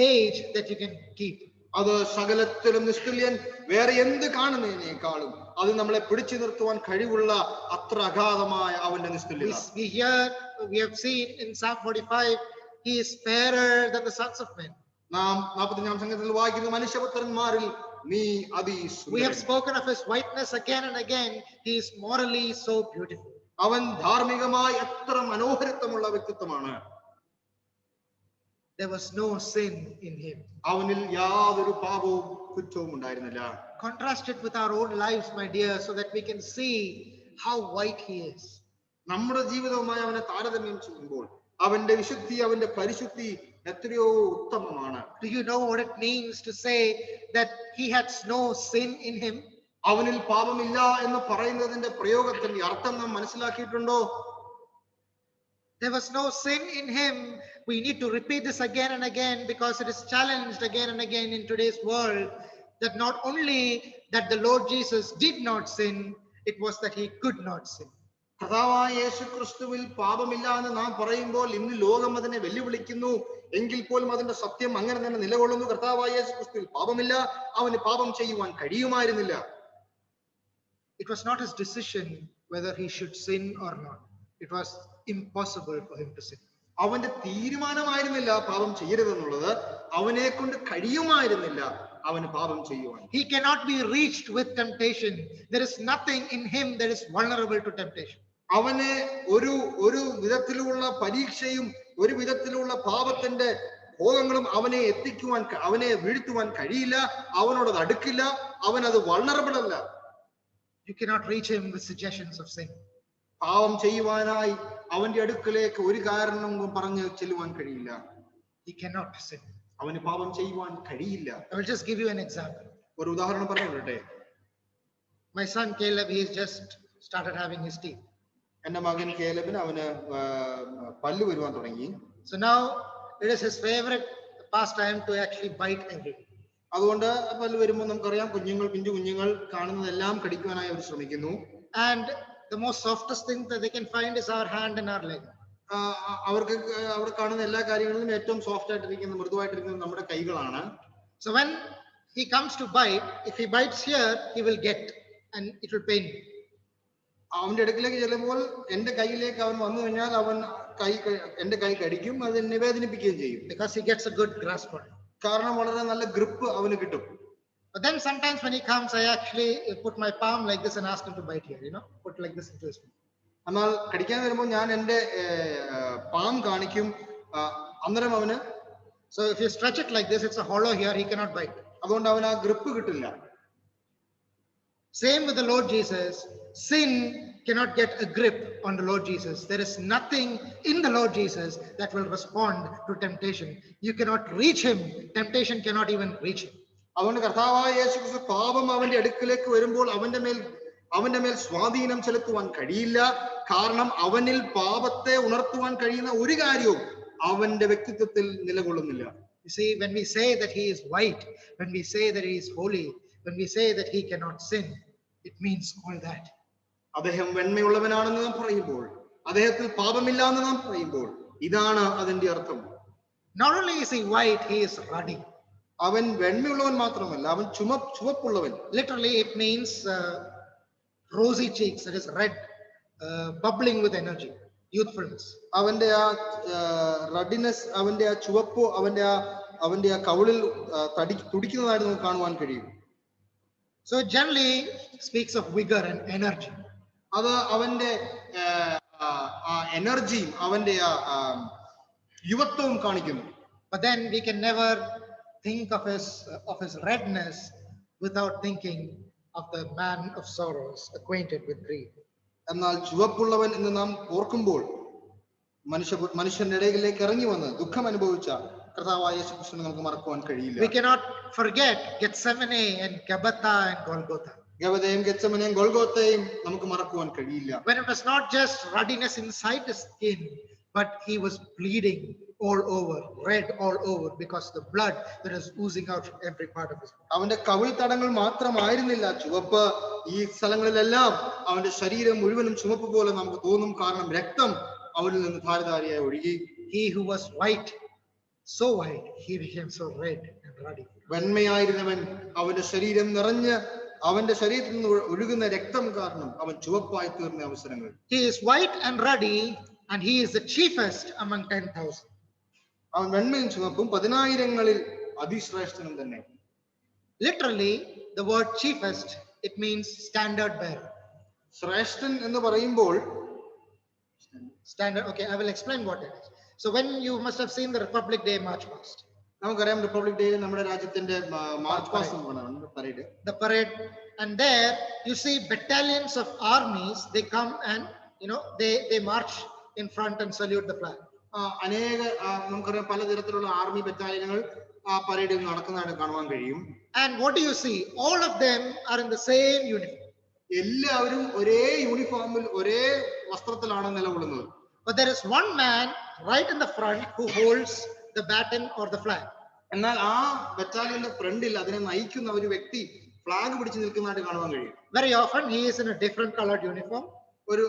Speaker 1: gauge that you can keep.
Speaker 2: അത് സകലത്തിലും നിസ്തുല്യൻ, വേറെ എന്ത് കാണുന്നതിനേക്കാളും അത് നമ്മളെ പിടിച്ചു നിർത്തുവാൻ കഴിവുള്ള അത്ര അഗാധമായ അവന്റെ നിസ്തുല്യത.
Speaker 1: We have seen in Psalm 45, he is fairer than the sons of men.
Speaker 2: നാം 45-ാം സംഗീതത്തിൽ വായിക്കുന്നു, മനുഷ്യപുത്രന്മാരിൽ നീ അതിസുന്ദരൻ.
Speaker 1: We have spoken of his whiteness again and again. He is morally so beautiful.
Speaker 2: അവൻ ധാർമ്മികമായി എത്ര മനോഹരത്വമുള്ള വ്യക്തിത്വമാണ്.
Speaker 1: There was no sin in him.
Speaker 2: അവനിൽ യാതൊരു പാപവും കുറ്റവും ഉണ്ടായിരുന്നില്ല.
Speaker 1: Contrast it with our own lives, my dear, so that we can see how white he is.
Speaker 2: നമ്മുടെ ജീവിതവുമായി അവനെ താരതമ്യം ചെയ്യുമ്പോൾ അവന്റെ വിശുദ്ധി, അവന്റെ പരിശുദ്ധി എത്രയോ ഉത്തമമാണ്.
Speaker 1: Do you know what it means to say that he had no sin in him?
Speaker 2: അവനിൽ പാപമില്ല എന്ന് പറയുന്നതിന്റെ പ്രയോഗത്തിന്റെ അർത്ഥം നാം മനസ്സിലാക്കിയിട്ടുണ്ടോ?
Speaker 1: There was no sin in him. We need to repeat this again and again because it is challenged again and again in today's world, that not only that the Lord Jesus did not sin, it was that he could not sin.
Speaker 2: കർത്താവായ യേശു ക്രിസ്തുവിൽ പാപമില്ല എന്ന് നാം പറയുമ്പോൾ ഇന്ന് ലോകം അതിനെ വെല്ലുവിളിക്കുന്നു. എങ്കിൽ പോലും അതിന്റെ സത്യം അങ്ങനെ തന്നെ നിലകൊള്ളുന്നു. കർത്താവായ യേശു ക്രിസ്തുവിൽ പാപമില്ല, അവന് പാപം ചെയ്യുവാൻ കഴിയുമായിരുന്നില്ല.
Speaker 1: It was not his decision whether he should sin or not. It was impossible for him to sin.
Speaker 2: അവന്റെ തീരുമാനമായിരുന്നില്ല പാപം ചെയ്യരുതെന്നുള്ളത്. അവനെ കൊണ്ട് കഴിയുമായിരുന്നില്ല അവന് പാപം ചെയ്യുവാൻ.
Speaker 1: He cannot be reached with temptation. There is nothing in him that is vulnerable to temptation.
Speaker 2: അവനെ ഒരു വിധത്തിലുള്ള പരീക്ഷയും ഒരു വിധത്തിലുള്ള പാപത്തിന്റെ ഭോഗങ്ങളും അവനെ വീഴ്ത്തുവാൻ കഴിയില്ല. അവനോട് അത് അടുക്കില്ല. അവൻ അത് വൾണറബിൾ അല്ല.
Speaker 1: You cannot reach him with suggestions of sin.
Speaker 2: പാപം ചെയ്യുവാനായി അവന്റെ അടുക്കലേക്ക് ഒരു കാരണം പറഞ്ഞു ചെല്ലുവാൻ കഴിയില്ല.
Speaker 1: He cannot sin.
Speaker 2: അവന് പാപം ചെയ്യുവാൻ കഴിയില്ല.
Speaker 1: I will just give you an example.
Speaker 2: ഒരു ഉദാഹരണം പറഞ്ഞോട്ടെ.
Speaker 1: My son Caleb, he has just started having his teeth.
Speaker 2: എന്റെ മകൻ കേലബിന് അവന് പല്ല് വരുവാൻ തുടങ്ങി.
Speaker 1: So now it is his favorite pastime to actually bite everything.
Speaker 2: അതുകൊണ്ട് പല്ല് വരുമ്പോൾ നമുക്കറിയാം, പിഞ്ചു കുഞ്ഞുങ്ങൾ കാണുന്നതെല്ലാം കടിക്കുവാനായി അവർ ശ്രമിക്കുന്നു.
Speaker 1: And the most softest thing that they can find is our hand and our leg.
Speaker 2: അവർക്ക് അവർ കാണുന്ന എല്ലാ കാര്യങ്ങളിലും ഏറ്റവും സോഫ്റ്റ് ആയിട്ടിരിക്കുന്ന, മൃദുവായിട്ടിരിക്കുന്നത് നമ്മുടെ കൈകളാണ്.
Speaker 1: So when he comes to bite, if he bites here, he will get and it will pain me.
Speaker 2: അവന്റെ അടുക്കിലേക്ക് ചെല്ലുമ്പോൾ എന്റെ കൈയിലേക്ക് അവൻ വന്നു കഴിഞ്ഞാൽ അവൻ എന്റെ കൈ കടിക്കും, അത് എന്നെ വേദനിപ്പിക്കുകയും ചെയ്യും.
Speaker 1: Because he gets a good grasp on it.
Speaker 2: കാരണം വളരെ നല്ല ഗ്രിപ്പ് അവന് കിട്ടും.
Speaker 1: But then sometimes when he comes, I actually put my palm like this and ask him to bite here, put like this into his mouth.
Speaker 2: എന്നാൽ കടിക്കാൻ വരുമ്പോൾ ഞാൻ എന്റെ പാം കാണിക്കും. അന്നേരം അവന്
Speaker 1: So if you stretch it like this, it's a hollow here, he cannot bite.
Speaker 2: അതുകൊണ്ട് അവന് ആ ഗ്രിപ്പ് കിട്ടില്ല.
Speaker 1: Same with the Lord Jesus. Sin cannot get a grip on the Lord Jesus. There is nothing in the Lord Jesus that will respond to temptation. You cannot reach him. Temptation cannot even reach him.
Speaker 2: അതുകൊണ്ട് കർത്താവായ യേശുക്രിസ്തു പാപം അവന്റെ അടുക്കിലേക്ക് വരുമ്പോൾ അവന്റെ മേൽ സ്വാധീനം ചെലുത്തുവാൻ കഴിയില്ല. കാരണം അവനിൽ പാപത്തെ ഉണർത്തുവാൻ കഴിയുന്ന ഒരു കാര്യവും അവന്റെ വ്യക്തിത്വത്തിൽ നിലകൊള്ളുന്നില്ല.
Speaker 1: You see, when we say that he is white, when we say that he is holy, when we say that he cannot sin, it means all that.
Speaker 2: അദ്ദേഹം വെണ്മയുള്ളവനാണെന്ന് നാം പറയുമ്പോൾ, അദ്ദേഹത്തിൽ പാപമില്ല എന്ന് നാം പറയുമ്പോൾ, ഇതാണ് അതിന്റെ അർത്ഥം.
Speaker 1: Not only is he white, he is ruddy.
Speaker 2: അവൻ വെണ്മയുള്ളവൻ മാത്രമല്ല, അവൻ ചുവപ്പുള്ളവൻ.
Speaker 1: Literally it means rosy cheeks, that is red, bubbling with energy, youthfulness.
Speaker 2: അവന്റെ ആ റെഡിനെസ്, അവന്റെ ആ ചുവപ്പ്, അവന്റെ ആ കവിളിൽ തുടിക്കുന്നതായിട്ട് നമുക്ക് കാണുവാൻ കഴിയും.
Speaker 1: So it generally speaks of vigor and energy.
Speaker 2: അത് അവന്റെ എനർജിയും അവന്റെ യുവത്വവും കാണിക്കുന്നു.
Speaker 1: But then we can never think of his redness without thinking of the man of sorrows, acquainted with grief.
Speaker 2: എന്നാൽ ചുവപ്പുള്ളവൻ എന്ന് നാം ഓർക്കുമ്പോൾ മനുഷ്യന്റെ ഇടയിലേക്ക് ഇറങ്ങി വന്ന് ദുഃഖം അനുഭവിച്ച കർത്താവായ യേശുക്രിസ്തുവിനെ നമുക്ക് മറക്കുവാൻ കഴിയില്ല.
Speaker 1: We cannot forget Gethsemane and Gabbatha and Golgotha.
Speaker 2: ഗബതയും ഗെത്സമനെയും ഗോൽഗോത്തയും നമുക്ക് മറക്കുവാൻ കഴിയില്ല.
Speaker 1: When it was not just ruddiness inside the skin, but he was bleeding all over, red all over, because the blood that is oozing out from every part of his body.
Speaker 2: അവന്റെ കവിൾ തടങ്ങൾ മാത്രമായിരുന്നില്ല ചുവപ്പ്, ഈ സ്ഥലങ്ങളിലെല്ലാം അവന്റെ ശരീരം മുഴുവനും ചുവപ്പ് പോലെ നമുക്ക് തോന്നും. കാരണം രക്തം അവരിൽ നിന്ന് ധാരധാരയായി ഒഴുകി.
Speaker 1: He who was white, so white, he became so red and ruddy.
Speaker 2: വെണ്മയായിരുന്നവൻ അവന്റെ ശരീരം നിറഞ്ഞ് അവന്റെ ശരീരത്തിൽ നിന്ന് ഒഴുകുന്ന രക്തം കാരണം അവൻ ചുവപ്പായി തീർന്ന അവസരങ്ങൾ.
Speaker 1: He is white and ruddy, and he is the chiefest among 10,000.
Speaker 2: അവൻ വെണ്മയും ചുവപ്പും 10,000-ങ്ങളിൽ അതിശ്രേഷ്ഠനും തന്നെ.
Speaker 1: Literally, the word chiefest, it means standard bearer.
Speaker 2: ശ്രേഷ്ഠൻ എന്ന് പറയുമ്പോൾ
Speaker 1: Standard, okay, I will explain what it is. So when you must have seen the Republic Day March Past.
Speaker 2: നമുക്കറിയാം republic day നമ്മുടെ രാജ്യത്തിന്റെ March past parade.
Speaker 1: The parade, and there you see battalions of armies. They come and they march in front and salute the flag.
Speaker 2: അനേക നമുക്കറിയാം പലതരത്തിലുള്ള army ബറ്റാലിയനുകൾ ആ പരേഡിൽ നടക്കുന്നതായിട്ട് കാണുവാൻ കഴിയും.
Speaker 1: And what do you see? All of them are in the same uniform.
Speaker 2: എല്ലാവരും ഒരേ യൂണിഫോമിൽ ഒരേ വസ്ത്രത്തിലാണ് നിലകൊള്ളുന്നത്.
Speaker 1: But there is one man right in the front who holds the baton or the flag.
Speaker 2: എന്നാൽ ആ ബറ്റാലിയന്റെ ഫ്രണ്ടിൽ അതിനെ നയിക്കുന്ന ഒരു വ്യക്തി ഫ്ലാഗ് പിടിച്ചു നിൽക്കുന്നതായിട്ട് കാണുവാൻ കഴിയും.
Speaker 1: Very often he is in a different colored uniform.
Speaker 2: ഒരു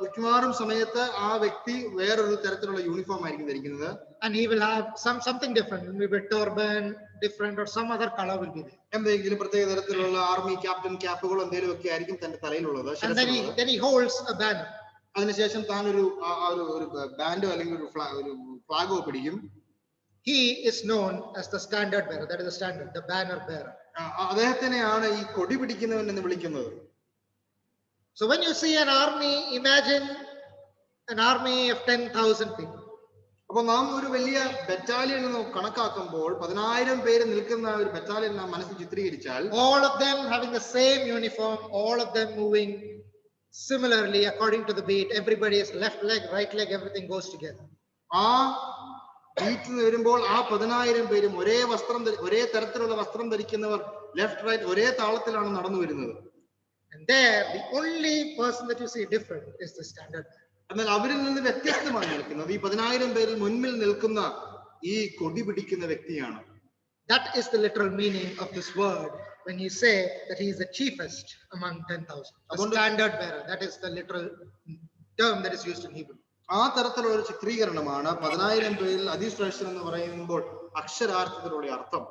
Speaker 2: മിക്കവാറും സമയത്ത് ആ വ്യക്തി വേറൊരു തരത്തിലുള്ള യൂണിഫോം ആയിരിക്കും ധരിക്കുന്നത്.
Speaker 1: And he will have something different, maybe turban different or some other color will be there.
Speaker 2: എന്തെങ്കിലും പ്രത്യേക തരത്തിലുള്ള ആർമി ക്യാപ്റ്റൻ ക്യാപ്പുകൾ എന്തെങ്കിലും ഒക്കെ ആയിരിക്കും തന്റെ തലയിലുള്ളത്.
Speaker 1: And then he holds a banner.
Speaker 2: അതിനുശേഷം താൻ ഒരു ബാൻഡോ അല്ലെങ്കിൽ ഒരു ഫ്ലാഗോ പിടിക്കും.
Speaker 1: He is known as the standard bearer. That is the standard, the banner bearer.
Speaker 2: അദ്ദേഹത്തിനെയാണ് ഈ കൊടി പിടിക്കുന്നവൻ എന്ന് വിളിക്കുന്നത്.
Speaker 1: So when you see an army, imagine an army of 10,000 people.
Speaker 2: അപ്പൊ നാം ഒരു വലിയ ബറ്റാലിയൻ കണക്കാക്കുമ്പോൾ 10,000 പേര് നിൽക്കുന്ന ഒരു ബറ്റാലിയൻ നാം മനസ്സിൽ ചിത്രീകരിച്ചാൽ
Speaker 1: all of them having the same uniform, all of them moving similarly according to the beat. Everybody's left leg, right leg, everything goes together.
Speaker 2: ആ ബീറ്റിൽ വരുമ്പോൾ ആ 10,000 പേരും ഒരേ തരത്തിലുള്ള വസ്ത്രം ധരിക്കുന്നവർ ലെഫ്റ്റ് റൈറ്റ് ഒരേ താളത്തിലാണ് നടന്നു വരുന്നത്.
Speaker 1: And there the only person that you see different is the standard bearer.
Speaker 2: എന്നാൽ അവരിൽ നിന്ന് വ്യത്യസ്തമായി നിൽക്കുന്നത് ഈ 10,000 പേരിൽ മുൻപിൽ നിൽക്കുന്ന ഈ കൊടി പിടിക്കുന്ന വ്യക്തിയാണ്.
Speaker 1: That is the literal meaning of this word when you say that he is the chiefest among 10,000. The standard bearer, that is the literal term that is used in Hebrew.
Speaker 2: ആ തരത്തിലുള്ള ഒരു ചിത്രീകരണമാണ് 10,000 പേരിൽ അതിശ്രേഷ്ഠൻ എന്ന് പറയുമ്പോൾ അക്ഷരാർത്ഥത്തിലുള്ള അർത്ഥം.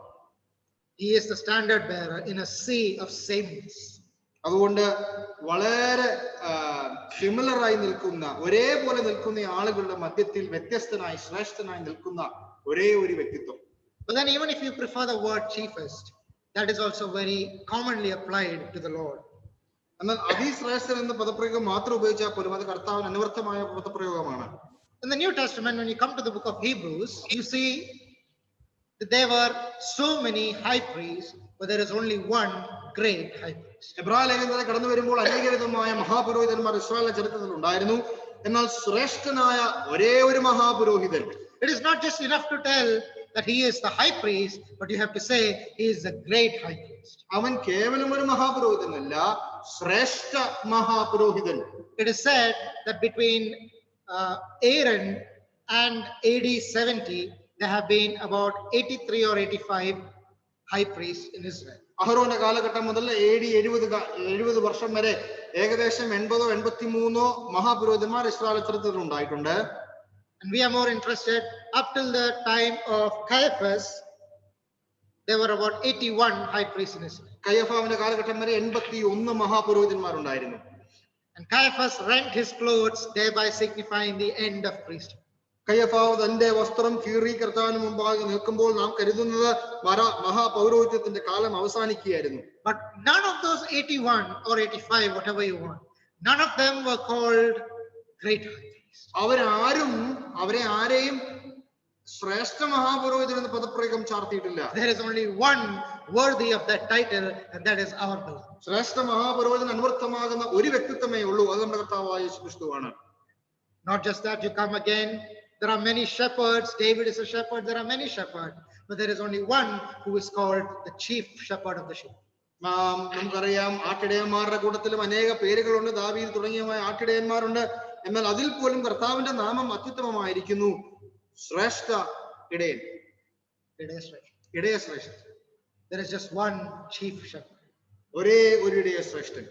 Speaker 1: He is the standard bearer in a sea of sameness.
Speaker 2: അതുകൊണ്ട് വളരെ similar ആയി നിൽക്കുന്ന ഒരേപോലെ നിൽക്കുന്ന ആളുകളുടെ മധ്യത്തിൽ വ്യത്യസ്തനായി ശ്രേഷ്ഠനായി നിൽക്കുന്ന ഒരേ ഒരു വ്യക്തിത്വം.
Speaker 1: But then even if you prefer the word chiefest, that is also very commonly applied to the Lord.
Speaker 2: എന്നാൽ അതിശ്രേഷ്ഠൻ എന്ന പദപ്രയോഗം മാത്രം ഉപയോഗിച്ചാൽ പോലും അത് കർത്താവിന് അനുവർത്ഥമായ പദപ്രയോഗമാണ്.
Speaker 1: In the New Testament, when you come to the book of Hebrews, you see There were so many high priests, but there is only one great high priest.
Speaker 2: എബ്രായ ലേഖനത്തിൽ കടന്നു വരുമ്പോൾ അനേകവിധമായ മഹാപുരോഹിതന്മാർ ഇസ്രായേലിന്റെ ചരിത്രത്തിൽ ഉണ്ടായിരുന്നു. എന്നാൽ ശ്രേഷ്ഠനായ ഒരേ ഒരു മഹാപുരോഹിതൻ.
Speaker 1: It is not just enough to tell that he is the high priest, but you have to say he is the great high priest.
Speaker 2: അവൻ കേവലം ഒരു മഹാപുരോഹിതനല്ല, ശ്രേഷ്ഠ മഹാപുരോഹിതൻ.
Speaker 1: It is said that between Aaron and AD 70, there have been about 83 or 85 high priests in Israel.
Speaker 2: അഹരോന്റെ കാലഘട്ടം മുതൽ AD 70 വർഷം വരെ ഏകദേശം 80-83 മഹാപുരോഹിതന്മാർ ഇസ്രായേൽ ചരിത്രത്തിൽ ഉണ്ടായിട്ടുണ്ട്.
Speaker 1: And we are more interested, up till the time of Caiaphas, there were about 81 high priests in Israel.
Speaker 2: കയ്യഫാവിന്റെ കാലഘട്ടം വരെ 81 മഹാപുരോഹിതന്മാർ ഉണ്ടായിരുന്നു.
Speaker 1: And Caiaphas rent his clothes, thereby signifying the end of priesthood.
Speaker 2: കയ്യഫാവ് തന്റെ വസ്ത്രം കീറി കർത്താവിന് മുമ്പാകെ നിൽക്കുമ്പോൾ നാം കരുതുന്നത് മഹാപൗരോഹിത്യത്തിന്റെ കാലം അവസാനിക്കുകയായിരുന്നു.
Speaker 1: But none of those 81 or 85, whatever you want, none of them were called great high priests.
Speaker 2: അവരെ ആരെയും ശ്രേഷ്ഠ മഹാപുരോഹിതൻ എന്ന പദപ്രയോഗം ചാർത്തിയിട്ടില്ല.
Speaker 1: There is only one worthy of that title, and that is our beloved.
Speaker 2: ശ്രേഷ്ഠ മഹാപുരോഹിതൻ അന്വർത്ഥമാകുന്ന ഒരു വ്യക്തിത്വമേ ഉള്ളൂ, അത് നമ്മുടെ കർത്താവായ യേശുക്രിസ്തുവാണ്.
Speaker 1: Not just that, you come again, there are many shepherds. David is a shepherd. There are many shepherds, but there is only one who is called the chief shepherd of the sheep.
Speaker 2: നമുക്കറിയാം, ആട്ടിടയന്മാരുടെ കൂട്ടത്തിലും അനേക പേരുകളുണ്ട്. ദാവീദ് തുടങ്ങിയ ആട്ടിടയന്മാരുണ്ട്. എന്നാൽ അതിൽ പോലും കർത്താവിന്റെ നാമം അത്യുത്തമമായിരിക്കുന്നു, ശ്രേഷ്ഠ ഇടയൻ, ഇടയശ്രേഷ്ഠൻ.
Speaker 1: There is just one chief shepherd.
Speaker 2: ഒരേ ഒരു ഇടയശ്രേഷ്ഠൻ.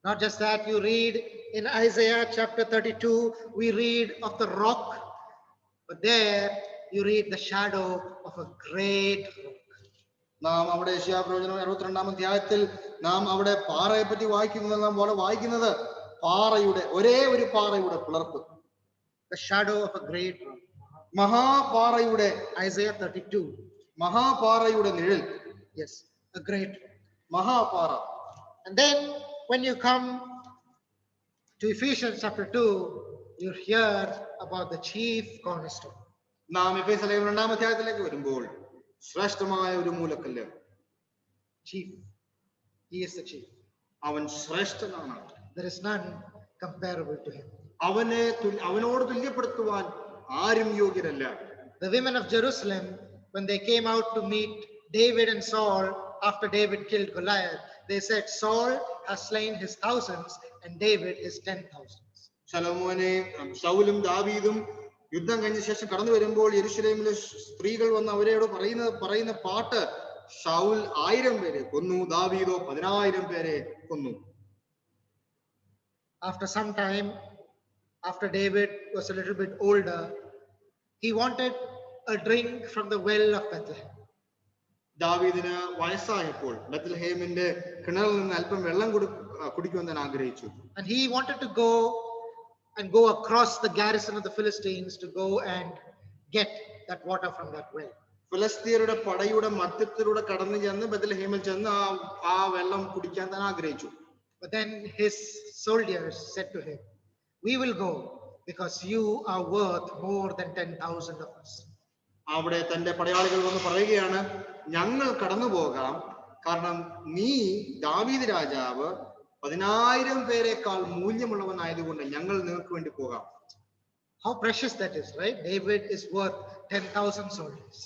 Speaker 1: Not just that, you read in Isaiah chapter 32, we read of the rock, but there you read the shadow of a great rock.
Speaker 2: നാം അവിടെ യെശയ്യാ പ്രവചനം 62-ാം അധ്യായത്തിൽ നാം അവിടെ പാറയെ പറ്റി വായിക്കുന്നത് പാറയുടെ ഒരേ ഒരു പാറയുടെ പിളർപ്പ്,
Speaker 1: The shadow of a great rock.
Speaker 2: മഹാപാറയുടെ
Speaker 1: Isaiah 32.
Speaker 2: മഹാപാറയുടെ നിഴൽ.
Speaker 1: Yes, a great rock.
Speaker 2: മഹാപാറ.
Speaker 1: And then when you come to Ephesians chapter 2, you hear about the chief cornerstone.
Speaker 2: നാം എഫേസ്യ ലേഖനം 2-ാം അധ്യായത്തിലേക്ക് വരുമ്പോൾ ശ്രേഷ്ഠമായ ഒരു മൂലക്കല്ല്.
Speaker 1: Chief. He is the chief.
Speaker 2: അവൻ ശ്രേഷ്ഠനാണ്.
Speaker 1: There is none comparable to him.
Speaker 2: അവനോട് തുല്യപ്പെടുത്തുവാൻ ആരും യോഗ്യരല്ല.
Speaker 1: The women of Jerusalem, when they came out to meet David and Saul after David killed Goliath, they said, Saul has slain his thousands and David his 10,000s.
Speaker 2: ശൗലും ദാവീദും യുദ്ധം കഴിഞ്ഞ ശേഷം കടന്നു വരുമ്പോൾ യെരൂശലേമിലെ സ്ത്രീകൾ വന്ന് അവരോട് പറയുന്ന പാട്ട്, ശൗൽ 1000 പേരെ കൊന്നു, ദാവീദോ 10,000 പേരെ കൊന്നു.
Speaker 1: After some time, after David was a little bit older, he wanted a drink from the well of Bethlehem.
Speaker 2: ദാവീദിന് വയസ്സായപ്പോൾ ബത്ലഹേമിന്റെ കിണറിൽ നിന്ന് അല്പം വെള്ളം കുടിക്കുവാൻ ആഗ്രഹിച്ചു.
Speaker 1: And he wanted to go across the garrison of the Philistines to go and get that water from that well.
Speaker 2: ഫിലിസ്തീയരുടെ പടയുടെ മധ്യത്തിലൂടെ കടന്നു ചെന്ന് ബത്ലഹേമിൽ ചെന്ന് ആ വെള്ളം കുടിക്കാൻ താൻ ആഗ്രഹിച്ചു.
Speaker 1: But then his soldiers said to him, we will go because you are worth more than 10,000 of us.
Speaker 2: അവിടെ തന്റെ പടയാളികൾ വന്ന് പറയുകയാണ്, ഞങ്ങൾ കടന്നു പോകാം, കാരണം നീ ദാവീദ് രാജാവ് 10,000 പേരെക്കാൾ മൂല്യമുള്ളവനായതുകൊണ്ട് ഞങ്ങൾ നിങ്ങൾക്ക് വേണ്ടി പോകാം.
Speaker 1: How precious that is, right? David is worth 10,000 soldiers.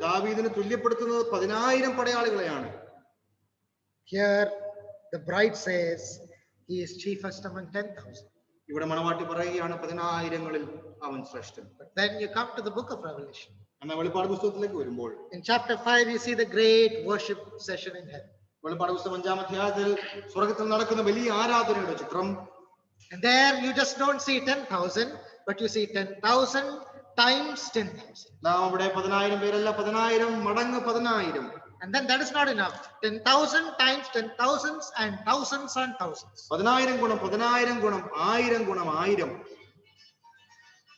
Speaker 2: ദാവീദിനെ തുല്യപ്പെടുത്തുന്നത് 10,000 പടയാളികളെയാണ്.
Speaker 1: Here the bride says he is chiefest among 10,000.
Speaker 2: ഇവിടെ മണവാട്ടി പറയുകയാണ് 10,000-ങ്ങളിൽ അവൻ ശ്രേഷ്ഠൻ.
Speaker 1: But then you come to the book of Revelation.
Speaker 2: എന്നാൽ വെളിപ്പാട് പുസ്തകത്തിലേക്ക് വരുമ്പോൾ
Speaker 1: in chapter 5 you see the great worship session in heaven.
Speaker 2: വെളിപ്പാട് പുസ്തകം 5-ാം അധ്യായത്തിൽ സ്വർഗ്ഗത്തിൽ നടക്കുന്ന വലിയ ആരാധനയുടെ ചിത്രം.
Speaker 1: And there you just don't see 10,000, but you see 10,000 times 10,000.
Speaker 2: നാം അവിടെ 10,000 പേരല്ല, 10,000 മടങ്ങ് 10,000.
Speaker 1: And then that is not enough. 10,000 times 10,000s and thousands and thousands.
Speaker 2: 10,000 ഗുണം 10,000 ഗുണം 1000 ഗുണം 1000.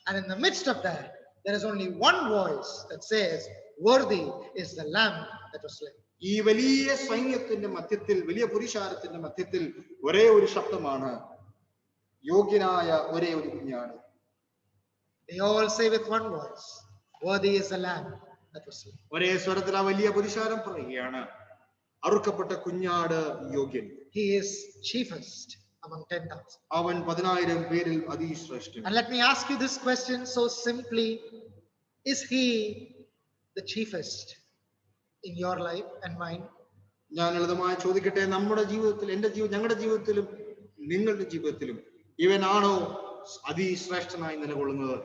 Speaker 1: And in the midst of that, there is only one voice that says, worthy is the lamb that was slain.
Speaker 2: ഈ വലിയ സൈന്യത്തിന്റെ മധ്യത്തിൽ, വലിയ പുരുഷാരത്തിന്റെ മധ്യത്തിൽ ഒരേ ഒരു ശബ്ദമാണ്, യോഗ്യനായ ഒരേ ഒരു കുഞ്ഞാണ്.
Speaker 1: They all say with one voice, worthy is the lamb that was slain.
Speaker 2: ഒരേ സ്വരത്തിൽ ആ വലിയ പുരുഷാരം പറയുകയാണ്, അറുക്കപ്പെട്ട കുഞ്ഞാട് യോഗ്യൻ.
Speaker 1: He is chiefest among 10,000.
Speaker 2: അവൻ 10,000 പേരിൽ അതിശ്രേഷ്ഠൻ.
Speaker 1: And let me ask you this question so simply: is he the chiefest in your life and mine?
Speaker 2: ഞാൻ ലളിതമായി ചോദിക്കട്ടെ, നമ്മുടെ ജീവിതത്തിൽ, ഞങ്ങളുടെ ജീവിതത്തിലും നിങ്ങളുടെ ജീവിതത്തിലും ഇവനാണോ അതിശ്രേഷ്ഠനായി നിലകൊള്ളുന്നത്?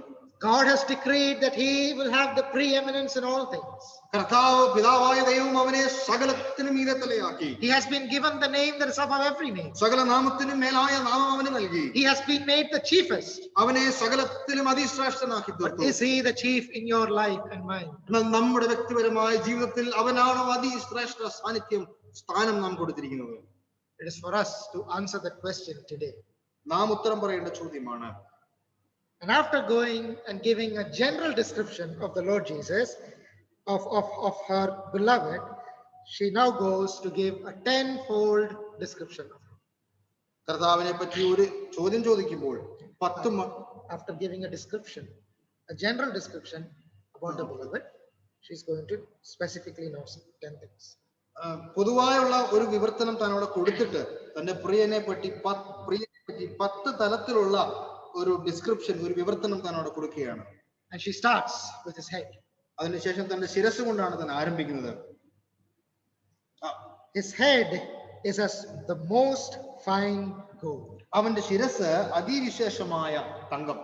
Speaker 1: God has decreed that he will have the preeminence in all things.
Speaker 2: കർത്താവ് പിതാവായ ദൈവം അവനെ സകലത്തിനും മീതെ തലയാക്കി.
Speaker 1: He has been given the name that is above every name.
Speaker 2: സകല നാമത്തിനും മേലായ നാമം അവന് നൽകി.
Speaker 1: He has been made the chiefest.
Speaker 2: അവനെ സകലത്തിലും അതിശ്രേഷ്ഠനാക്കി തീർത്തു.
Speaker 1: But is he the chief in your life and mine?
Speaker 2: എന്നാൽ നമ്മുടെ വ്യക്തിപരമായ ജീവിതത്തിൽ അവനാണോ അതിശ്രേഷ്ഠ സ്ഥാനം നാം കൊടുത്തിരിക്കുന്നത്?
Speaker 1: It is for us to answer that question today.
Speaker 2: നാം ഉത്തരം പറയേണ്ട ചോദ്യമാണ്.
Speaker 1: And after going and giving a general description of the Lord Jesus, of her beloved, she now goes to give a 10-fold description of him.
Speaker 2: കർത്താവിനെ പറ്റി ഒരു ചോദ്യം ചോദിക്കുമ്പോൾ
Speaker 1: After giving a description, a general description about the beloved, she's going to specifically know 10 things.
Speaker 2: പൊതുവായുള്ള ഒരു വിവർത്തനം താൻ അവിടെ കൊടുത്തിട്ട് തന്റെ പ്രിയനെ പറ്റി 10 തലത്തിലുള്ള ഒരു ഡിസ്ക്രിപ്ഷൻ, ഒരു വിവർത്തനം താൻ അവിടെ കൊടുക്കുകയാണ്.
Speaker 1: And she starts with his head.
Speaker 2: അതിനുശേഷം തന്റെ ശിരസ് കൊണ്ടാണ് താൻ ആരംഭിക്കുന്നത്.
Speaker 1: His head is as the most fine gold.
Speaker 2: അവന്റെ ശിരസ് അതിവിശേഷമായ തങ്കം.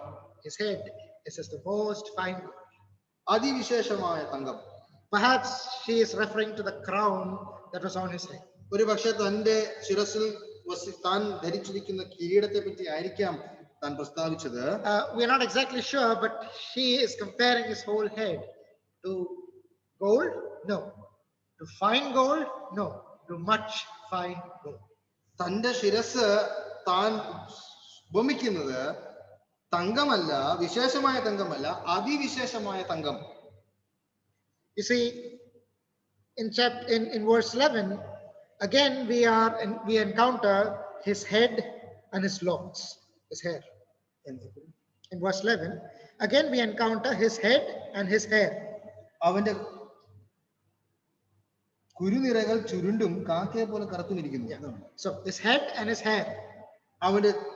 Speaker 1: His head is as the most fine gold.
Speaker 2: അതിവിശേഷമായ Thankam.
Speaker 1: Perhaps she is referring to the crown that was on his head.
Speaker 2: ഒരു പക്ഷേ തന്റെ ശിരസിൽ താൻ ധരിച്ചിരിക്കുന്ന കിരീടത്തെ പറ്റി ആയിരിക്കാം താൻ പ്രസ്താവിച്ചത്.
Speaker 1: We are not exactly sure, but she is comparing his whole head to gold. No. To fine gold. No. To much fine gold.
Speaker 2: തന്റെ ശിരസ് താൻ ഉപമിക്കുന്നത് തങ്കമല്ല, വിശേഷമായ തങ്കമല്ല, അതിവിശേഷമായ തങ്കം.
Speaker 1: You see, in verse 11, again we encounter his head and his locks, his hair. In verse 11, again we encounter his head and his hair.
Speaker 2: അവന്റെ കുരുനിരകൾ ചുരുണ്ടും കാക്കയെ പോലെ കറുത്തുമിരിക്കുന്നു.
Speaker 1: So his head and his hair.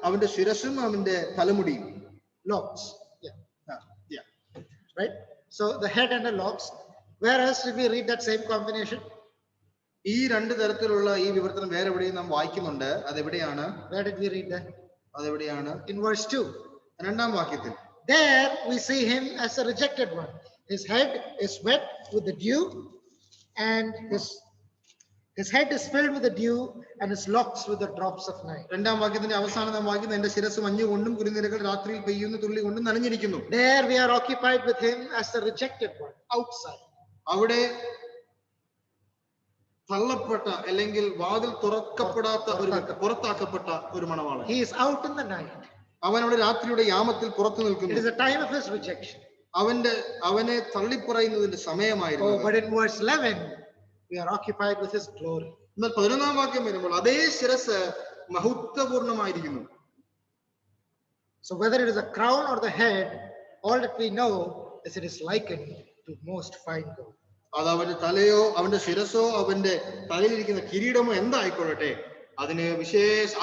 Speaker 2: അവന്റെ ശിരസും അവന്റെ തലമുടിയും.
Speaker 1: Locks. Yeah. Right? So the head and the locks. Where else did we read that same combination?
Speaker 2: ഈ രണ്ട് തരത്തിലുള്ള ഈ വിവർത്തനം വേറെ എവിടെയും നാം വായിക്കുന്നുണ്ട്. അതെവിടെയാണ്?
Speaker 1: Where did we read that?
Speaker 2: അതെവിടെയാണ്?
Speaker 1: In verse 2.
Speaker 2: രണ്ടാം വാക്യത്തിൽ.
Speaker 1: There we see him as a rejected one. His head is wet with the dew, and his head is filled with the dew, and his locks with the drops of night.
Speaker 2: രണ്ടാം വാക്യത്തിന്റെ അവസാനം നാം വായിക്കുന്നത് എന്റെ ശിരസ് മഞ്ഞുകൊണ്ടും കുരുനിരകൾ രാത്രിയിൽ പെയ്യുന്ന തുള്ളി കൊണ്ടും നനഞ്ഞിരിക്കുന്നു.
Speaker 1: There we are occupied with him as the rejected one, outside.
Speaker 2: അവിടെ തള്ളപ്പെട്ട അല്ലെങ്കിൽ വാതിൽ തുറക്കപ്പെടാത്ത പുറത്താക്കപ്പെട്ട ഒരു മണവാളൻ.
Speaker 1: He is out in the night.
Speaker 2: അവൻ അവിടെ രാത്രിയുടെ യാമത്തിൽ പുറത്തു നിൽക്കുന്നു.
Speaker 1: It is a time of his rejection.
Speaker 2: അവനെ തള്ളിപ്പറയുന്നതിന്റെ സമയമായിരുന്നു.
Speaker 1: Oh, but in verse 11 we are occupied with his glory.
Speaker 2: എന്നാൽ 11-ാം വാക്യം വരുമ്പോൾ അതേ ശിരസ് മഹത്വപൂർണമായിരിക്കുന്നു.
Speaker 1: So whether it is a crown or the head, all that we know is it is likened to most fine gold.
Speaker 2: അത് അവന്റെ തലയോ അവന്റെ ശിരസോ അവന്റെ തലയിലിരിക്കുന്ന കിരീടമോ എന്തായിക്കൊള്ളട്ടെ, അതിന്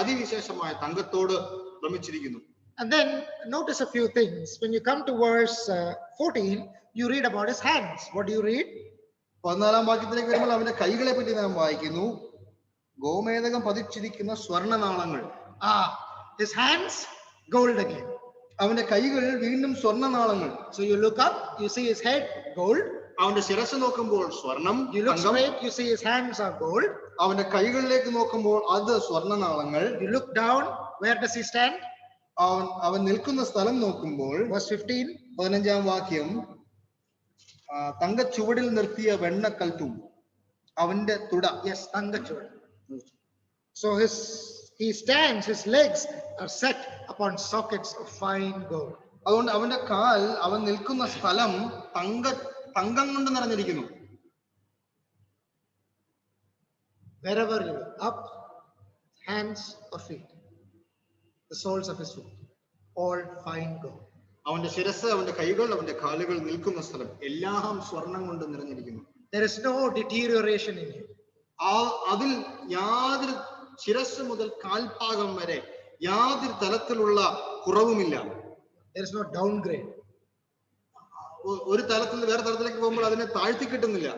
Speaker 2: അതിവിശേഷമായ തങ്കത്തോട് ഭ്രമിച്ചിരിക്കുന്നു.
Speaker 1: And then notice a few things. When you come to verse 14, you read about his hands. What do you read?
Speaker 2: 14-ാം വാക്യത്തിലേക്ക് വരുമ്പോൾ അവന്റെ കൈകളെ പറ്റി നാം വായിക്കുന്നു. ഗോമേതകം പതിച്ചിരിക്കുന്ന സ്വർണ്ണനാളങ്ങൾ.
Speaker 1: His hands, gold again.
Speaker 2: അവന്റെ കൈകൾ വീണ്ടും സ്വർണ്ണനാളങ്ങൾ.
Speaker 1: So you look up, you see his head, gold.
Speaker 2: അവന്റെ ശിരസ് നോക്കുമ്പോൾ സ്വർണം.
Speaker 1: You look straight, you see his hands are gold.
Speaker 2: അവന്റെ കൈകളിലേക്ക് നോക്കുമ്പോൾ അത് സ്വർണ്ണനാളങ്ങൾ.
Speaker 1: You look down, where does he stand?
Speaker 2: അവൻ നിൽക്കുന്ന സ്ഥലം നോക്കുമ്പോൾ
Speaker 1: verse 15,
Speaker 2: 15-ാം വാക്യം, തങ്കച്ചുവടിൽ നിർത്തിയ വെണ്ണക്കൽപ്പും അവന്റെ തുട.
Speaker 1: Yes, തങ്കച്ചുവട്. So he stands, his legs are set upon sockets of fine gold.
Speaker 2: അതുകൊണ്ട് അവന്റെ കാൽ, അവൻ നിൽക്കുന്ന സ്ഥലം തങ്കം കൊണ്ട് നിറഞ്ഞിരിക്കുന്നു.
Speaker 1: Wherever you look, up, hands or feet, the soles of his feet, all fine gold.
Speaker 2: അവന്റെ ശിരസ്, അവന്റെ കൈകൾ, അവന്റെ കാലുകൾ നിൽക്കുന്ന സ്ഥലം എല്ലാം സ്വർണം കൊണ്ട് നിറഞ്ഞിരിക്കുന്നു.
Speaker 1: There is no deterioration in him.
Speaker 2: അതിൽ യാതൊരു ശിരസ് മുതൽ കാൽപാകം വരെ യാതൊരു തലത്തിലുള്ള കുറവുമില്ല.
Speaker 1: There is no downgrade.
Speaker 2: ഒരു തലത്തിൽ വേറെ തലത്തിലേക്ക് പോകുമ്പോൾ അതിനെ താഴ്ത്തി കിട്ടുന്നില്ല.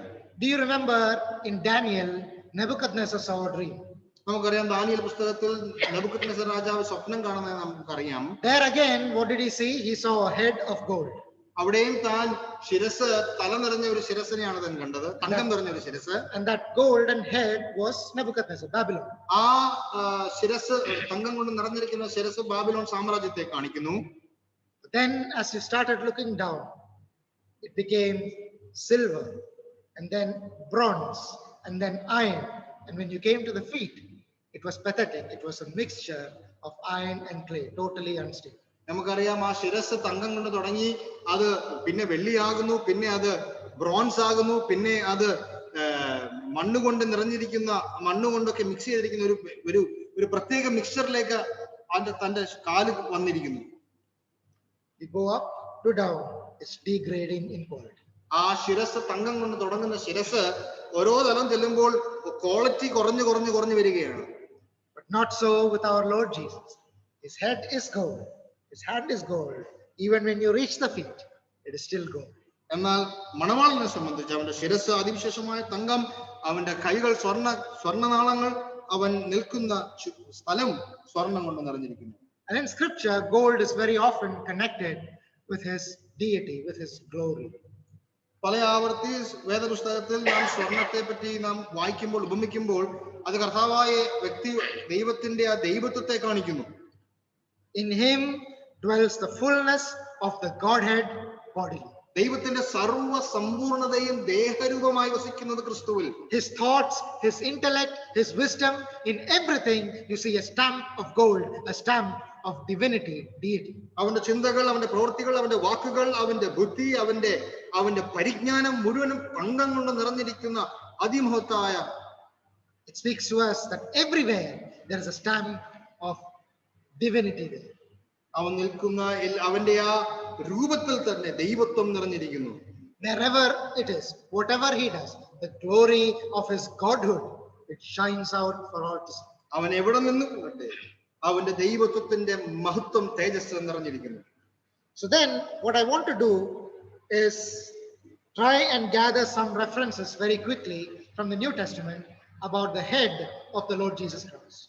Speaker 1: Do you remember in Daniel, Nebuchadnezzar saw a dream?
Speaker 2: നമുക്കറിയാം ദാനിയേൽ പുസ്തകത്തിൽ നെബൂഖദ്നേസർ രാജാവ് സ്വപ്നം കാണുന്നത് നമുക്കറിയാം.
Speaker 1: There again, what did he see? He saw a head of gold.
Speaker 2: അവിടെയും താൻ ശിരസ്, തല നിറഞ്ഞ ഒരു ശിരസിനെയാണ് താൻ കണ്ടത്, തങ്കം നിറഞ്ഞ ഒരു ശിരസ്.
Speaker 1: And that golden head was Nebuchadnezzar, Babylon.
Speaker 2: ആ ശിരസ്, തങ്കം കൊണ്ട് നിറഞ്ഞിരിക്കുന്ന ശിരസ് ബാബിലോൺ സാമ്രാജ്യത്തെ കാണിക്കുന്നു.
Speaker 1: Then as you started looking down, it became silver, and then bronze, and then iron. And when you came to the feet, it was pathetic. It was a mixture of iron and clay, totally unstable.
Speaker 2: നമുക്കറിയാം ആ ശിരസ് തങ്കം കൊണ്ട് തുടങ്ങി, അത് പിന്നെ വെള്ളിയാകുന്നു, പിന്നെ അത് bronze ആകുന്നു, പിന്നെ അത് മണ്ണുകൊണ്ട് നിറഞ്ഞിരിക്കുന്ന, മണ്ണുകൊണ്ടൊക്കെ മിക്സ് ചെയ്തിരിക്കുന്ന ഒരു പ്രത്യേക മിക്സ്ചറിലേക്ക് തന്റെ കാല് വന്നിരിക്കുന്നു.
Speaker 1: You go up to down, it's degrading in quality.
Speaker 2: ആ ശിരസ്, തങ്കം കൊണ്ട് തുടങ്ങുന്ന ശിരസ് ഓരോ തലം ചെല്ലുമ്പോൾ ക്വാളിറ്റി കുറഞ്ഞു വരികയാണ്.
Speaker 1: But not so with our Lord Jesus. His head is gold, his hand is gold. Even when you reach the feet, it is still gold.
Speaker 2: എന്നാൽ മണവാളനെ സംബന്ധിച്ച് അവന്റെ ശിരസ് അതിവിശേഷമായ തങ്കം, അവന്റെ കൈകൾ സ്വർണ്ണനാളങ്ങൾ, അവൻ നിൽക്കുന്ന സ്ഥലം സ്വർണം കൊണ്ട് നിറഞ്ഞിരിക്കുന്നു.
Speaker 1: And in scripture, gold is very often connected with his deity, with his glory.
Speaker 2: പല ആവർത്തി വേദപുസ്തകത്തിൽ നാം സ്വർണത്തെ പറ്റി നാം വായിക്കുമ്പോൾ, ഉപമിക്കുമ്പോൾ അത് കർത്താവായ വ്യക്തി ദൈവത്തിന്റെ ആ ദൈവത്വത്തെ കാണിക്കുന്നു.
Speaker 1: In him dwells the fullness of the Godhead bodily.
Speaker 2: ദൈവത്തിന്റെ സർവ്വ സമ്പൂർണതയും ദേഹരൂപമായി വസിക്കുന്നത് ക്രിസ്തുവിൽ.
Speaker 1: His thoughts, his intellect, his wisdom, in everything you see a stamp of gold, a stamp of divinity, deity.
Speaker 2: അവന്റെ ചിന്തകൾ, അവന്റെ പ്രവൃത്തികൾ, അവന്റെ വാക്കുകൾ, അവന്റെ ബുദ്ധി, അവന്റെ പരിജ്ഞാനം മുഴുവനും തങ്കം കൊണ്ട് നിറഞ്ഞിരിക്കുന്ന അതിമഹത്തായ.
Speaker 1: It speaks to us that everywhere there is a stamp of divinity there.
Speaker 2: അവൻ നിൽക്കുന്ന അവന്റെ ആ രൂപത്തിൽ തന്നെ ദൈവത്വം നിറഞ്ഞിരിക്കുന്നു.
Speaker 1: Wherever it is, whatever he does, the glory of his godhood, it shines out for all to see.
Speaker 2: അവൻ എവിടെ നിന്നും പോകട്ടെ, അവന്റെ ദൈവത്വത്തിന്റെ മഹത്വം, തേജസ് നിറഞ്ഞിരിക്കുന്നു.
Speaker 1: So then what I want to do is try and gather some references very quickly from the New Testament about the head of the Lord Jesus Christ.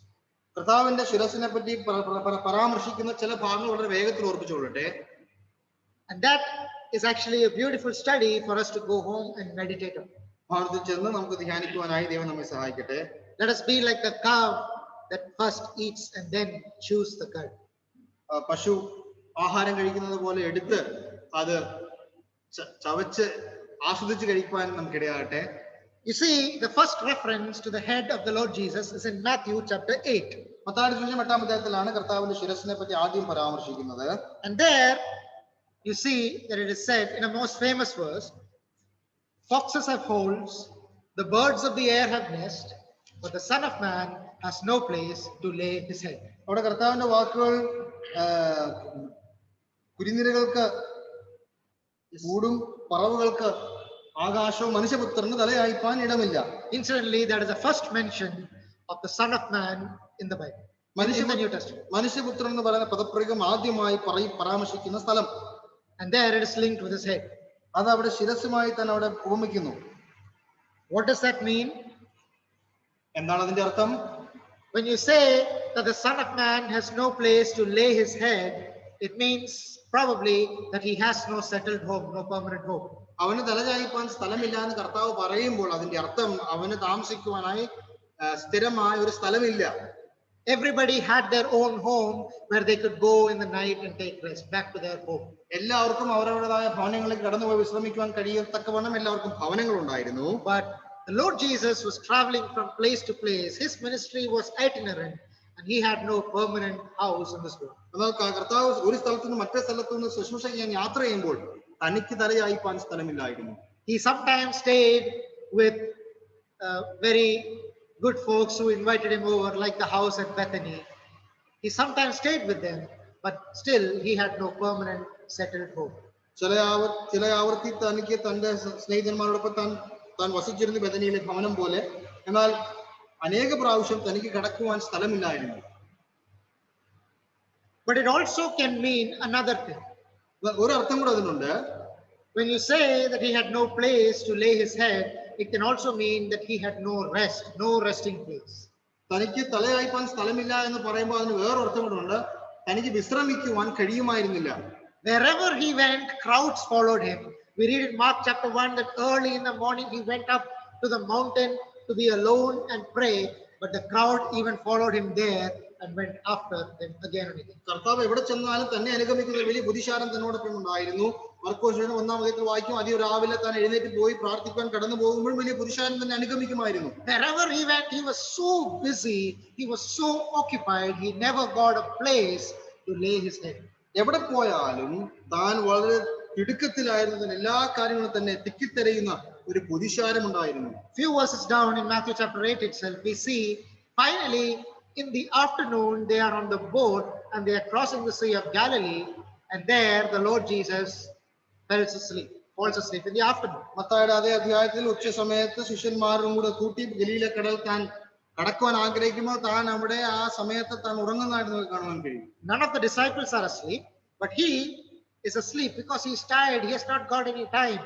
Speaker 2: കർത്താവിന്റെ ശിരസിനെ പറ്റി പരാമർശിക്കുന്ന ചില ഭാഗങ്ങൾ വളരെ വേഗത്തിൽ ഓർപ്പിച്ചുകൊള്ളട്ടെ.
Speaker 1: And that is actually a beautiful study for us to go home and meditate on.
Speaker 2: ഭാരതത്തിൽ ചെന്ന് നമുക്ക് ധ്യാനിക്കുവാനായി ദൈവം നമ്മെ സഹായിക്കട്ടെ.
Speaker 1: Let us be like the cow that first eats and then chews the cud.
Speaker 2: പശു ആഹാരം കഴിക്കുന്നത് പോലെ എടുത്ത് അത് ചവച്ച് ആസ്വദിച്ച് കഴിക്കുവാൻ നമുക്കിടയാകട്ടെ.
Speaker 1: You see, the first reference to the head of the Lord Jesus is in Matthew chapter 8.
Speaker 2: മത്തായിയുടെ സുവിശേഷം 8-ാം അധ്യായത്തിലാണ് കർത്താവിന്റെ ശിരസിനെ പറ്റി ആദ്യം പരാമർശിക്കുന്നത്.
Speaker 1: And there you see that it is said in a most famous verse, foxes have holes, the birds of the air have nests, but the Son of Man has no place to lay his head.
Speaker 2: അവിടെ കർത്താവിന്റെ വാക്കുകൾ കുരിനിരകൾക്ക് കൂടും, പറവുകൾക്ക് ആകാശവും, മനുഷ്യപുത്രന് തലയായിപ്പാൻ ഇടമില്ല.
Speaker 1: Incidentally, that is the first mention of the Son of Man in the Bible, in the New Testament.
Speaker 2: മനുഷ്യപുത്രൻ എന്ന് പറയുന്ന പദപ്രയോഗം ആദ്യമായി പരാമർശിക്കുന്ന സ്ഥലം.
Speaker 1: And there it is linked with his head.
Speaker 2: അത് അവിടെ ശിരസുമായി തന്നെ അവിടെ ഉപമിക്കുന്നു.
Speaker 1: What does that mean?
Speaker 2: എന്താണ് അതിന്റെ അർത്ഥം?
Speaker 1: When you say that the Son of Man has no place to lay his head, it means probably that he has no settled home, no permanent home.
Speaker 2: അവന് തലചായിപ്പാൻ സ്ഥലമില്ല എന്ന് കർത്താവ് പറയുമ്പോൾ അതിന്റെ അർത്ഥം അവന് താമസിക്കുവാനായി സ്ഥിരമായ ഒരു സ്ഥലമില്ല.
Speaker 1: Everybody had their own home where they could go in the night and take rest, back to their home.
Speaker 2: എല്ലാവർക്കും അവരവരുടേതായ ഭവനങ്ങളിലേക്ക് കടന്നുപോയി വിശ്രമിക്കുവാൻ കഴിയത്തക്കവണ്ണം എല്ലാവർക്കും ഭവനങ്ങൾ ഉണ്ടായിരുന്നു.
Speaker 1: But the Lord Jesus was traveling from place to place. His ministry was itinerant and he had no permanent house in this world.
Speaker 2: എന്നാൽ കർത്താവ് ഒരു സ്ഥലത്തു നിന്ന് മറ്റേ സ്ഥലത്തു നിന്ന് ശുശ്രൂഷ ചെയ്യാൻ യാത്ര ചെയ്യുമ്പോൾ തനിക്ക് തലയായിപ്പാൻ സ്ഥലമില്ലായിരുന്നു.
Speaker 1: He sometimes stayed with very good folks who invited him over, like the house at Bethany. He sometimes stayed with them, but still he had no permanent settled home.
Speaker 2: ചില ആവർത്തി തനിക്ക് തന്റെ സ്നേഹിതന്മാരോടൊപ്പം താൻ വസിച്ചിരുന്നു ബദനിയിലെ ഭവനം പോലെ. എന്നാൽ അനേക പ്രാവശ്യം തനിക്ക് കിടക്കുവാൻ സ്ഥലമില്ലായിരുന്നു.
Speaker 1: But it also can mean another thing.
Speaker 2: ഒരർത്ഥം കൂടെ അതിനുണ്ട്.
Speaker 1: When you say that he had no place to lay his head, it can also mean that he had no rest, no resting place.
Speaker 2: തനിക്ക് തലയായിപ്പാൻ സ്ഥലമില്ല എന്ന് പറയുമ്പോൾ അതിന് വേറൊരർത്ഥം കൂടെ ഉണ്ട്. തനിക്ക് വിശ്രമിക്കുവാൻ കഴിയുമായിരുന്നില്ല.
Speaker 1: Wherever he went, crowds followed him. We read in Mark chapter 1 that early in the morning he went up to the mountain to be alone and pray, but the crowd even followed him there and went after them again and again.
Speaker 2: കർത്താവ് എവിടെ ചെന്നാലും തന്നെ അനുഗമിക്കുന്ന വലിയ പുരുഷാരം തന്നോടൊപ്പം ഉണ്ടായിരുന്നു. മർക്കോസിന്റെ 1-ാം അധ്യായത്തിൽ വായിക്കും, അതി രാവിലെ താൻ എഴുന്നേറ്റ് പോയി പ്രാർത്ഥിക്കാൻ കടന്നു പോകുമ്പോൾ വലിയ പുരുഷാരം തന്നെ അനുഗമിക്കുമായിരുന്നു.
Speaker 1: Wherever he went, he was so busy, he was so occupied, he never got a place to lay his head.
Speaker 2: എവിടെ പോയാലും താൻ വളരെ തിടുക്കത്തിലായിരുന്നു. എല്ലാ കാര്യങ്ങളും തന്നെ തിക്കിത്തെരയുന്ന ഒരു പുരുഷാരം ഉണ്ടായിരുന്നു.
Speaker 1: Few verses down in Matthew chapter 8 itself, we see finally in the afternoon they are on the boat and they are crossing the Sea of Galilee, and there the Lord Jesus falls asleep in the afternoon.
Speaker 2: മത്തായിയുടെ അതേ അധ്യായത്തിൽ ഉച്ച സമയത്ത് ശിഷ്യന്മാരും കൂടെ കൂട്ടി ഗലീല കടൽ താൻ കടക്കുവാൻ ആഗ്രഹിക്കുമ്പോൾ താൻ അവിടെ ആ സമയത്ത് താൻ ഉറങ്ങുന്നതായിട്ട് നമുക്ക് കാണുവാൻ കഴിയും.
Speaker 1: None of the disciples are asleep, but he is asleep because he is tired. He has not got any time.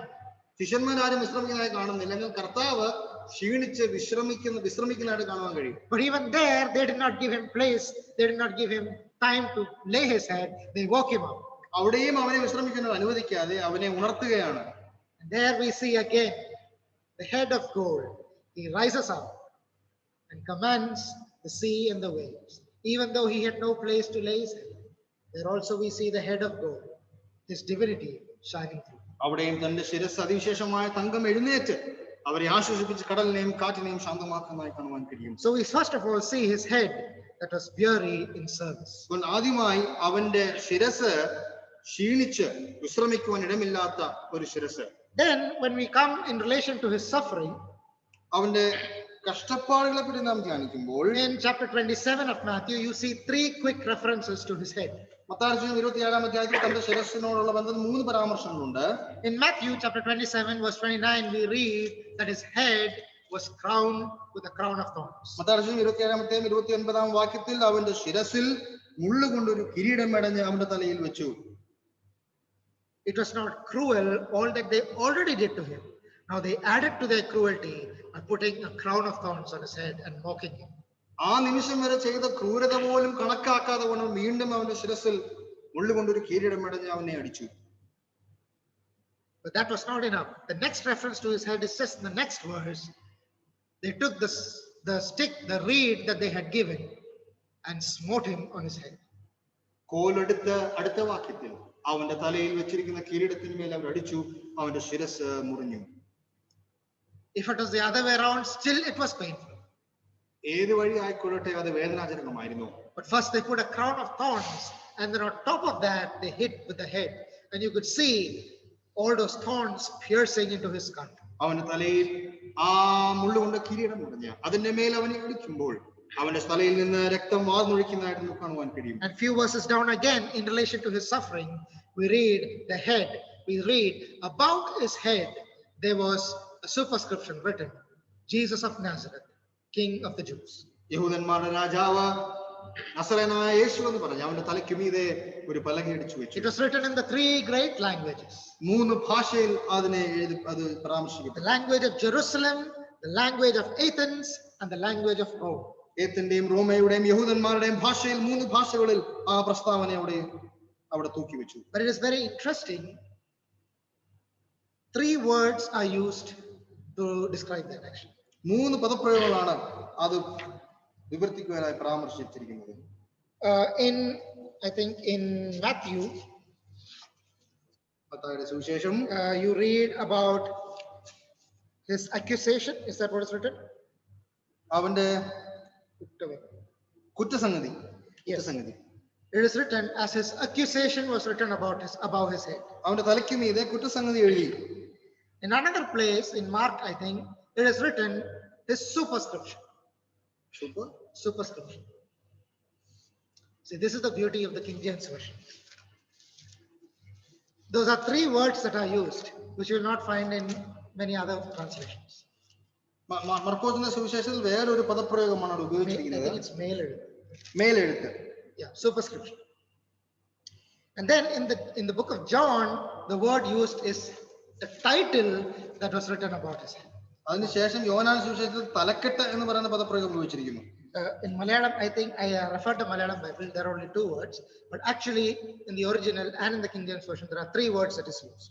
Speaker 2: ശിഷ്യന്മാരും വിശ്രമിക്കുന്നതായി കാണുന്നില്ല. എന്നാൽ കർത്താവ് ക്ഷീണിച്ച് വിശ്രമിക്കുന്നതായിട്ട് കാണുവാൻ കഴിയും.
Speaker 1: But even there, they did not give him place. They did not give him time to lay his head. They woke him up.
Speaker 2: അവിടെയും അവനെ വിശ്രമിക്കുന്നത് അനുവദിക്കാതെ അവനെ ഉണർത്തുകയാണ്.
Speaker 1: And there we see again the head of gold. He rises up and commands the sea and the waves. Even though he had no place to lay his head, there also we see the head of gold, his divinity shining through.
Speaker 2: അവിടെയും തന്റെ ശിരസ് അതിവിശേഷമായ തങ്കം എഴുന്നേറ്റ് അവരെ ആശ്വസിപ്പിച്ച് കടലിനെയും കാറ്റിനെയും ശാന്തമാക്കുന്നതായി കാണുവാൻ കഴിയും.
Speaker 1: So we first of all see his head that was weary in service.
Speaker 2: ആദ്യമായി അവന്റെ ശിരസ് ക്ഷീണിച്ച് വിശ്രമിക്കുവാൻ ഇടമില്ലാത്ത ഒരു ശിരസ്.
Speaker 1: Then when we come in relation to his suffering,
Speaker 2: അവന്റെ കഷ്ടപ്പാടുകളെ പറ്റി നാം ധ്യാനിക്കുമ്പോൾ
Speaker 1: in chapter 27 of Matthew, you see 3 quick references to his head.
Speaker 2: Mathai 27-ാം അധ്യായത്തിൽ തന്റെ ശിരസിനോടുള്ള ബന്ധത്തിൽ 3 പരാമർശങ്ങളുണ്ട്.
Speaker 1: In Matthew chapter 27 verse 29, we read that his head was crowned with a crown of thorns.
Speaker 2: Mathai 27-ാം അധ്യായം 29-ാം വാക്യത്തിൽ അവന്റെ ശിരസിൽ മുള്ളുകൊണ്ട് ഒരു കിരീടം മെടഞ്ഞ് അവന്റെ തലയിൽ വെച്ചു.
Speaker 1: It was not cruel all that they already did to him. Now they added to their cruelty by putting a crown of thorns on his head and mocking him.
Speaker 2: ആ നിമിഷം വരെ ചെയ്ത ക്രൂരത പോലും കണക്കാക്കാതെ കൊണ്ട് വീണ്ടും അവന്റെ ശിരസിൽ മുള്ളുകൊണ്ട് ഒരു കിരീടം മെടഞ്ഞ് അവനെ അടിച്ചു.
Speaker 1: But that was not enough. The next reference to his head is just in the next verse. They took the stick, the reed that they had given, and smote him on his head.
Speaker 2: കോലെടുത്ത് അടുത്ത വാക്യത്തിൽ അവന്റെ തലയിൽ വെച്ചിരിക്കുന്ന കിരീടത്തിന് മേൽ അവർ അടിച്ചു. അവന്റെ ശിരസ് മുറിഞ്ഞു.
Speaker 1: If it was the other way around, still it was painful.
Speaker 2: ഏത് വഴി ആയിക്കൊള്ളട്ടെ അത് വേദനാജനകമായിരുന്നു.
Speaker 1: But first they put a crown of thorns, and then on top of that they hit with the head, and you could see all those thorns piercing into his skull.
Speaker 2: അവന്റെ തലയിൽ ആ മുള്ളുകൊണ്ട് കിരീടം മുറിഞ്ഞ് അതിന്റെ മേൽ അവനെ അടിക്കുമ്പോൾ അവന്റെ തലയിൽ നിന്ന് രക്തം വാർന്നൊഴിക്കുന്നതായിട്ട് നമുക്ക് കാണുവാൻ കഴിയും.
Speaker 1: And few verses down again in relation to his suffering, we read the head. We read about his head there was a superscription written, Jesus of Nazareth, King of the Jews.
Speaker 2: യഹൂദന്മാരുടെ രാജാവ് നസറേനായ യേശു എന്ന് പറഞ്ഞു അവന്റെ തലയ്ക്ക് മീതെ ഒരു പലക അടിച്ചു വെച്ചു.
Speaker 1: It was written in the 3 great languages.
Speaker 2: 3 ഭാഷയിൽ അതിനെ അത് പരാമർശിക്കുന്നു.
Speaker 1: The language of Jerusalem, the language of Athens, and the language of Rome.
Speaker 2: ഏത്തന്റെയും റോമയുടെയും യഹൂദന്മാരുടെയും ഭാഷയിൽ 3 ഭാഷകളിൽ ആ പ്രസ്താവന അവിടെ തൂക്കി വെച്ചു.
Speaker 1: But it is very interesting. 3 words are used to describe that action.
Speaker 2: 3 പദപ്രയോഗങ്ങളാണ് അത് വിവരിക്കുവാനായി പരാമർശിച്ചിരിക്കുന്നത്.
Speaker 1: I think in Matthew,
Speaker 2: മത്തായിയുടെ സുവിശേഷം,
Speaker 1: you read about his accusation. Is that what is written?
Speaker 2: അവന്റെ കുറ്റസംഗതി.
Speaker 1: Yes. It is written as his accusation was written above his head.
Speaker 2: അവന്റെ തലയ്ക്ക് മീതെ കുറ്റസംഗതി എഴുതി.
Speaker 1: In another place in Mark, I think it is written his superscription. Superscription. See, this is the beauty of the King James version. Those are three words that are used, which you will not find in many other translations.
Speaker 2: മർക്കോസിന്റെ സുവിശേഷത്തിൽ വേറൊരു പദപ്രയോഗമാണ് അവിടെ
Speaker 1: I
Speaker 2: ഉപയോഗിച്ചിരിക്കുന്നത്.
Speaker 1: think it's മേലെഴുത്ത്.
Speaker 2: മേലെഴുത്ത്.
Speaker 1: Yeah, superscription. And then in the book of John, the word used is the title that was written about his head.
Speaker 2: അതിനുശേഷം യോഹന്നാൻ സുവിശേഷത്തിൽ തലക്കെട്ട് എന്ന് പറയുന്ന പദപ്രയോഗം ഉപയോഗിച്ചിരിക്കുന്നു.
Speaker 1: In Malayalam, I think I refer to Malayalam Bible, there are only two words, but actually in the original and in the King James Version, there are three words that is used.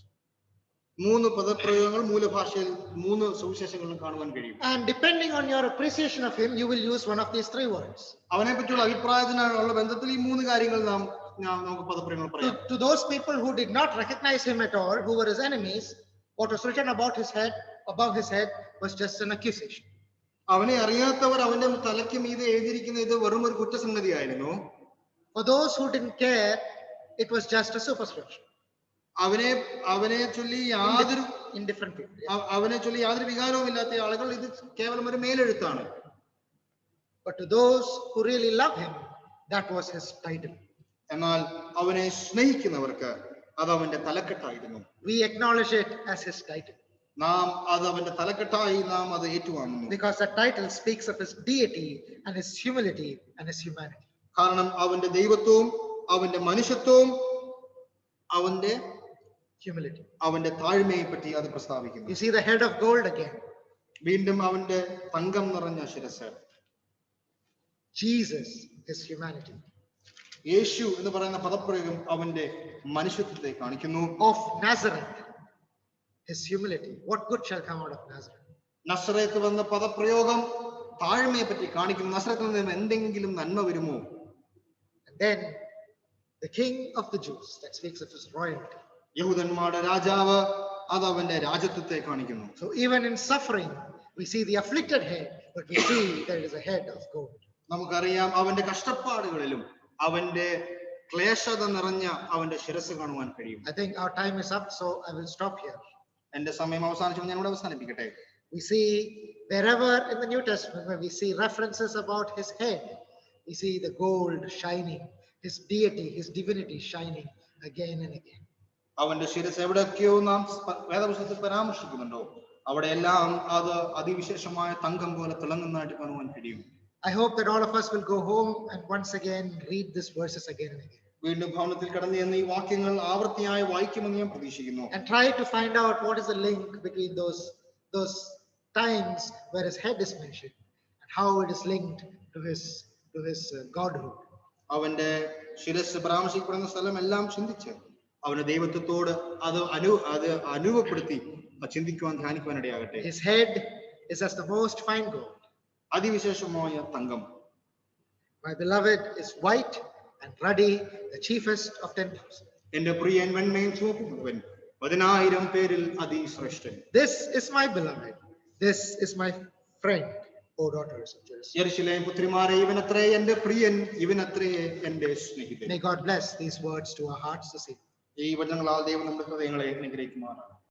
Speaker 2: മൂന്ന് പദപ്രയോഗങ്ങൾ മൂലഭാഷയിൽ മൂന്ന് സുവിശേഷങ്ങളിലും കാണുവാൻ കഴിയും.
Speaker 1: And depending on your appreciation of him, you will use one of these three words.
Speaker 2: അവനെ പറ്റിയുള്ള അഭിപ്രായത്തിനുള്ള ബന്ധത്തിൽ ഈ മൂന്ന് കാര്യങ്ങൾ നമുക്ക് പദപ്രയോഗങ്ങൾ പറയാം.
Speaker 1: To those people who did not recognize him at all, who were his enemies, what was written about his head, above his head, was just an accusation.
Speaker 2: അവനെ അറിയാത്തവർ അവന്റെ തലയ്ക്ക് മീതെ എഴുതിയിരിക്കുന്ന ഇത് വെറും ഒരു കുറ്റസംഗതിയായിരുന്നു.
Speaker 1: For those who didn't care, it was just a superscription.
Speaker 2: അവനെ ചൊല്ലി യാതൊരു
Speaker 1: indifferent people.
Speaker 2: അവനെ ചൊല്ലി യാതൊരു വികാരവും ഇല്ലാത്ത ആളുകൾ ഇത് കേവലം ഒരു മേലെഴുത്താണ്.
Speaker 1: But to those who really love him, that was his title.
Speaker 2: എന്നാൽ അവനെ സ്നേഹിക്കുന്നവർക്ക് അത് അവന്റെ തലക്കെട്ടായിരുന്നു.
Speaker 1: We acknowledge it as his title.
Speaker 2: നാം അത് അവന്റെ തലക്കെട്ടായി നാം അത് ഏറ്റുവാങ്ങുന്നു.
Speaker 1: Because that title speaks of his deity and his humility and his humanity.
Speaker 2: കാരണം അവന്റെ ദൈവത്വവും അവന്റെ മനുഷ്യത്വവും അവന്റെ
Speaker 1: humility,
Speaker 2: അവന്റെ താഴ്മയെ പറ്റി അത് പ്രസ്താവിക്കുന്നു.
Speaker 1: You see the head of gold again.
Speaker 2: വീണ്ടും അവന്റെ തങ്കം നിറഞ്ഞ ശിരസ്സ്.
Speaker 1: Jesus, his humanity.
Speaker 2: യേശു എന്ന് പറയുന്ന പദപ്രയോഗം അവന്റെ മനുഷ്യത്വത്തെ കാണിക്കുന്നു.
Speaker 1: Of Nazareth, his humility. What good shall come out of Nazareth?
Speaker 2: Nazareth വന്ന പദപ്രയോഗം താഴ്മയെ പറ്റി കാണിക്കുന്നു. നസ്രത്തിൽ നിന്ന് എന്തെങ്കിലും നന്മ വരുമോ?
Speaker 1: And then the king of the Jews, that speaks of his royalty.
Speaker 2: യഹൂദന്മാരുടെ രാജാവ്, അത് അവന്റെ രാജത്വത്തെ കാണിക്കുന്നു.
Speaker 1: So even in suffering, we see the afflicted head, but we see there is a head of gold.
Speaker 2: നമുക്കറിയാം അവന്റെ കഷ്ടപ്പാടുകളിലും അവന്റെ ക്ലേശത നിറഞ്ഞ അവന്റെ ശിരസ് കാണുവാൻ കഴിയും.
Speaker 1: I think our time is up, so I will stop here.
Speaker 2: എന്റെ സമയം അവസാനിച്ചു, ഞാൻ ഇവിടെ അവസാനിപ്പിക്കട്ടെ.
Speaker 1: We see wherever in the New Testament where we see references about his head, we see the gold shining, his deity, his divinity shining again and again.
Speaker 2: അവന്റെ ശിരസ് എവിടെയൊക്കെയോ നാം വേദപുസ്തകത്തിൽ പരാമർശിക്കുന്നുണ്ടോ അവിടെയെല്ലാം അത് അതിവിശേഷമായ തങ്കം പോലെ തിളങ്ങുന്നതായിട്ട് കാണുവാൻ കഴിയും.
Speaker 1: I hope that all of us will go home and once again read these verses again and again.
Speaker 2: വീണ്ടും ഭവനത്തിൽ കടന്നു ചെന്ന് ഈ വാക്യങ്ങൾ ആവർത്തിയായി വായിക്കുമെന്ന് ഞാൻ പ്രതീക്ഷിക്കുന്നു.
Speaker 1: And try to find out what is the link between those times where his head is mentioned and how it is linked to his godhood.
Speaker 2: അവന്റെ ശിരസ് പരാമർശിക്കപ്പെടുന്ന സ്ഥലം എല്ലാം ചിന്തിച്ച് അവന്റെ ദൈവത്വത്തോട് അത് അനുഭവപ്പെടുത്തി ചിന്തിക്കുവാൻ ധ്യാനിക്കുവാൻ ഇടയാകട്ടെ.
Speaker 1: His head is as the most fine gold.
Speaker 2: അതിവിശേഷമായ Thankam.
Speaker 1: My beloved is white and ruddy, the chiefest of 10,000.
Speaker 2: എന്റെ പ്രിയൻ വെണ്മയും ചുവപ്പുമുള്ളവൻ 10,000 പേരിൽ അതിശ്രേഷ്ഠൻ.
Speaker 1: This is my beloved. This is my friend, O daughters of Jerusalem.
Speaker 2: യെരൂശലേം പുത്രിമാരെ, ഇവനത്രേ എന്റെ പ്രിയൻ, ഇവനത്രേ എന്റെ സ്നേഹിതൻ.
Speaker 1: May God bless these words to our hearts this evening.
Speaker 2: ഈ വചനങ്ങളാൽ ദൈവം നമ്മുടെ ഹൃദയങ്ങളെ അനുഗ്രഹിക്കുമാറാകട്ടെ.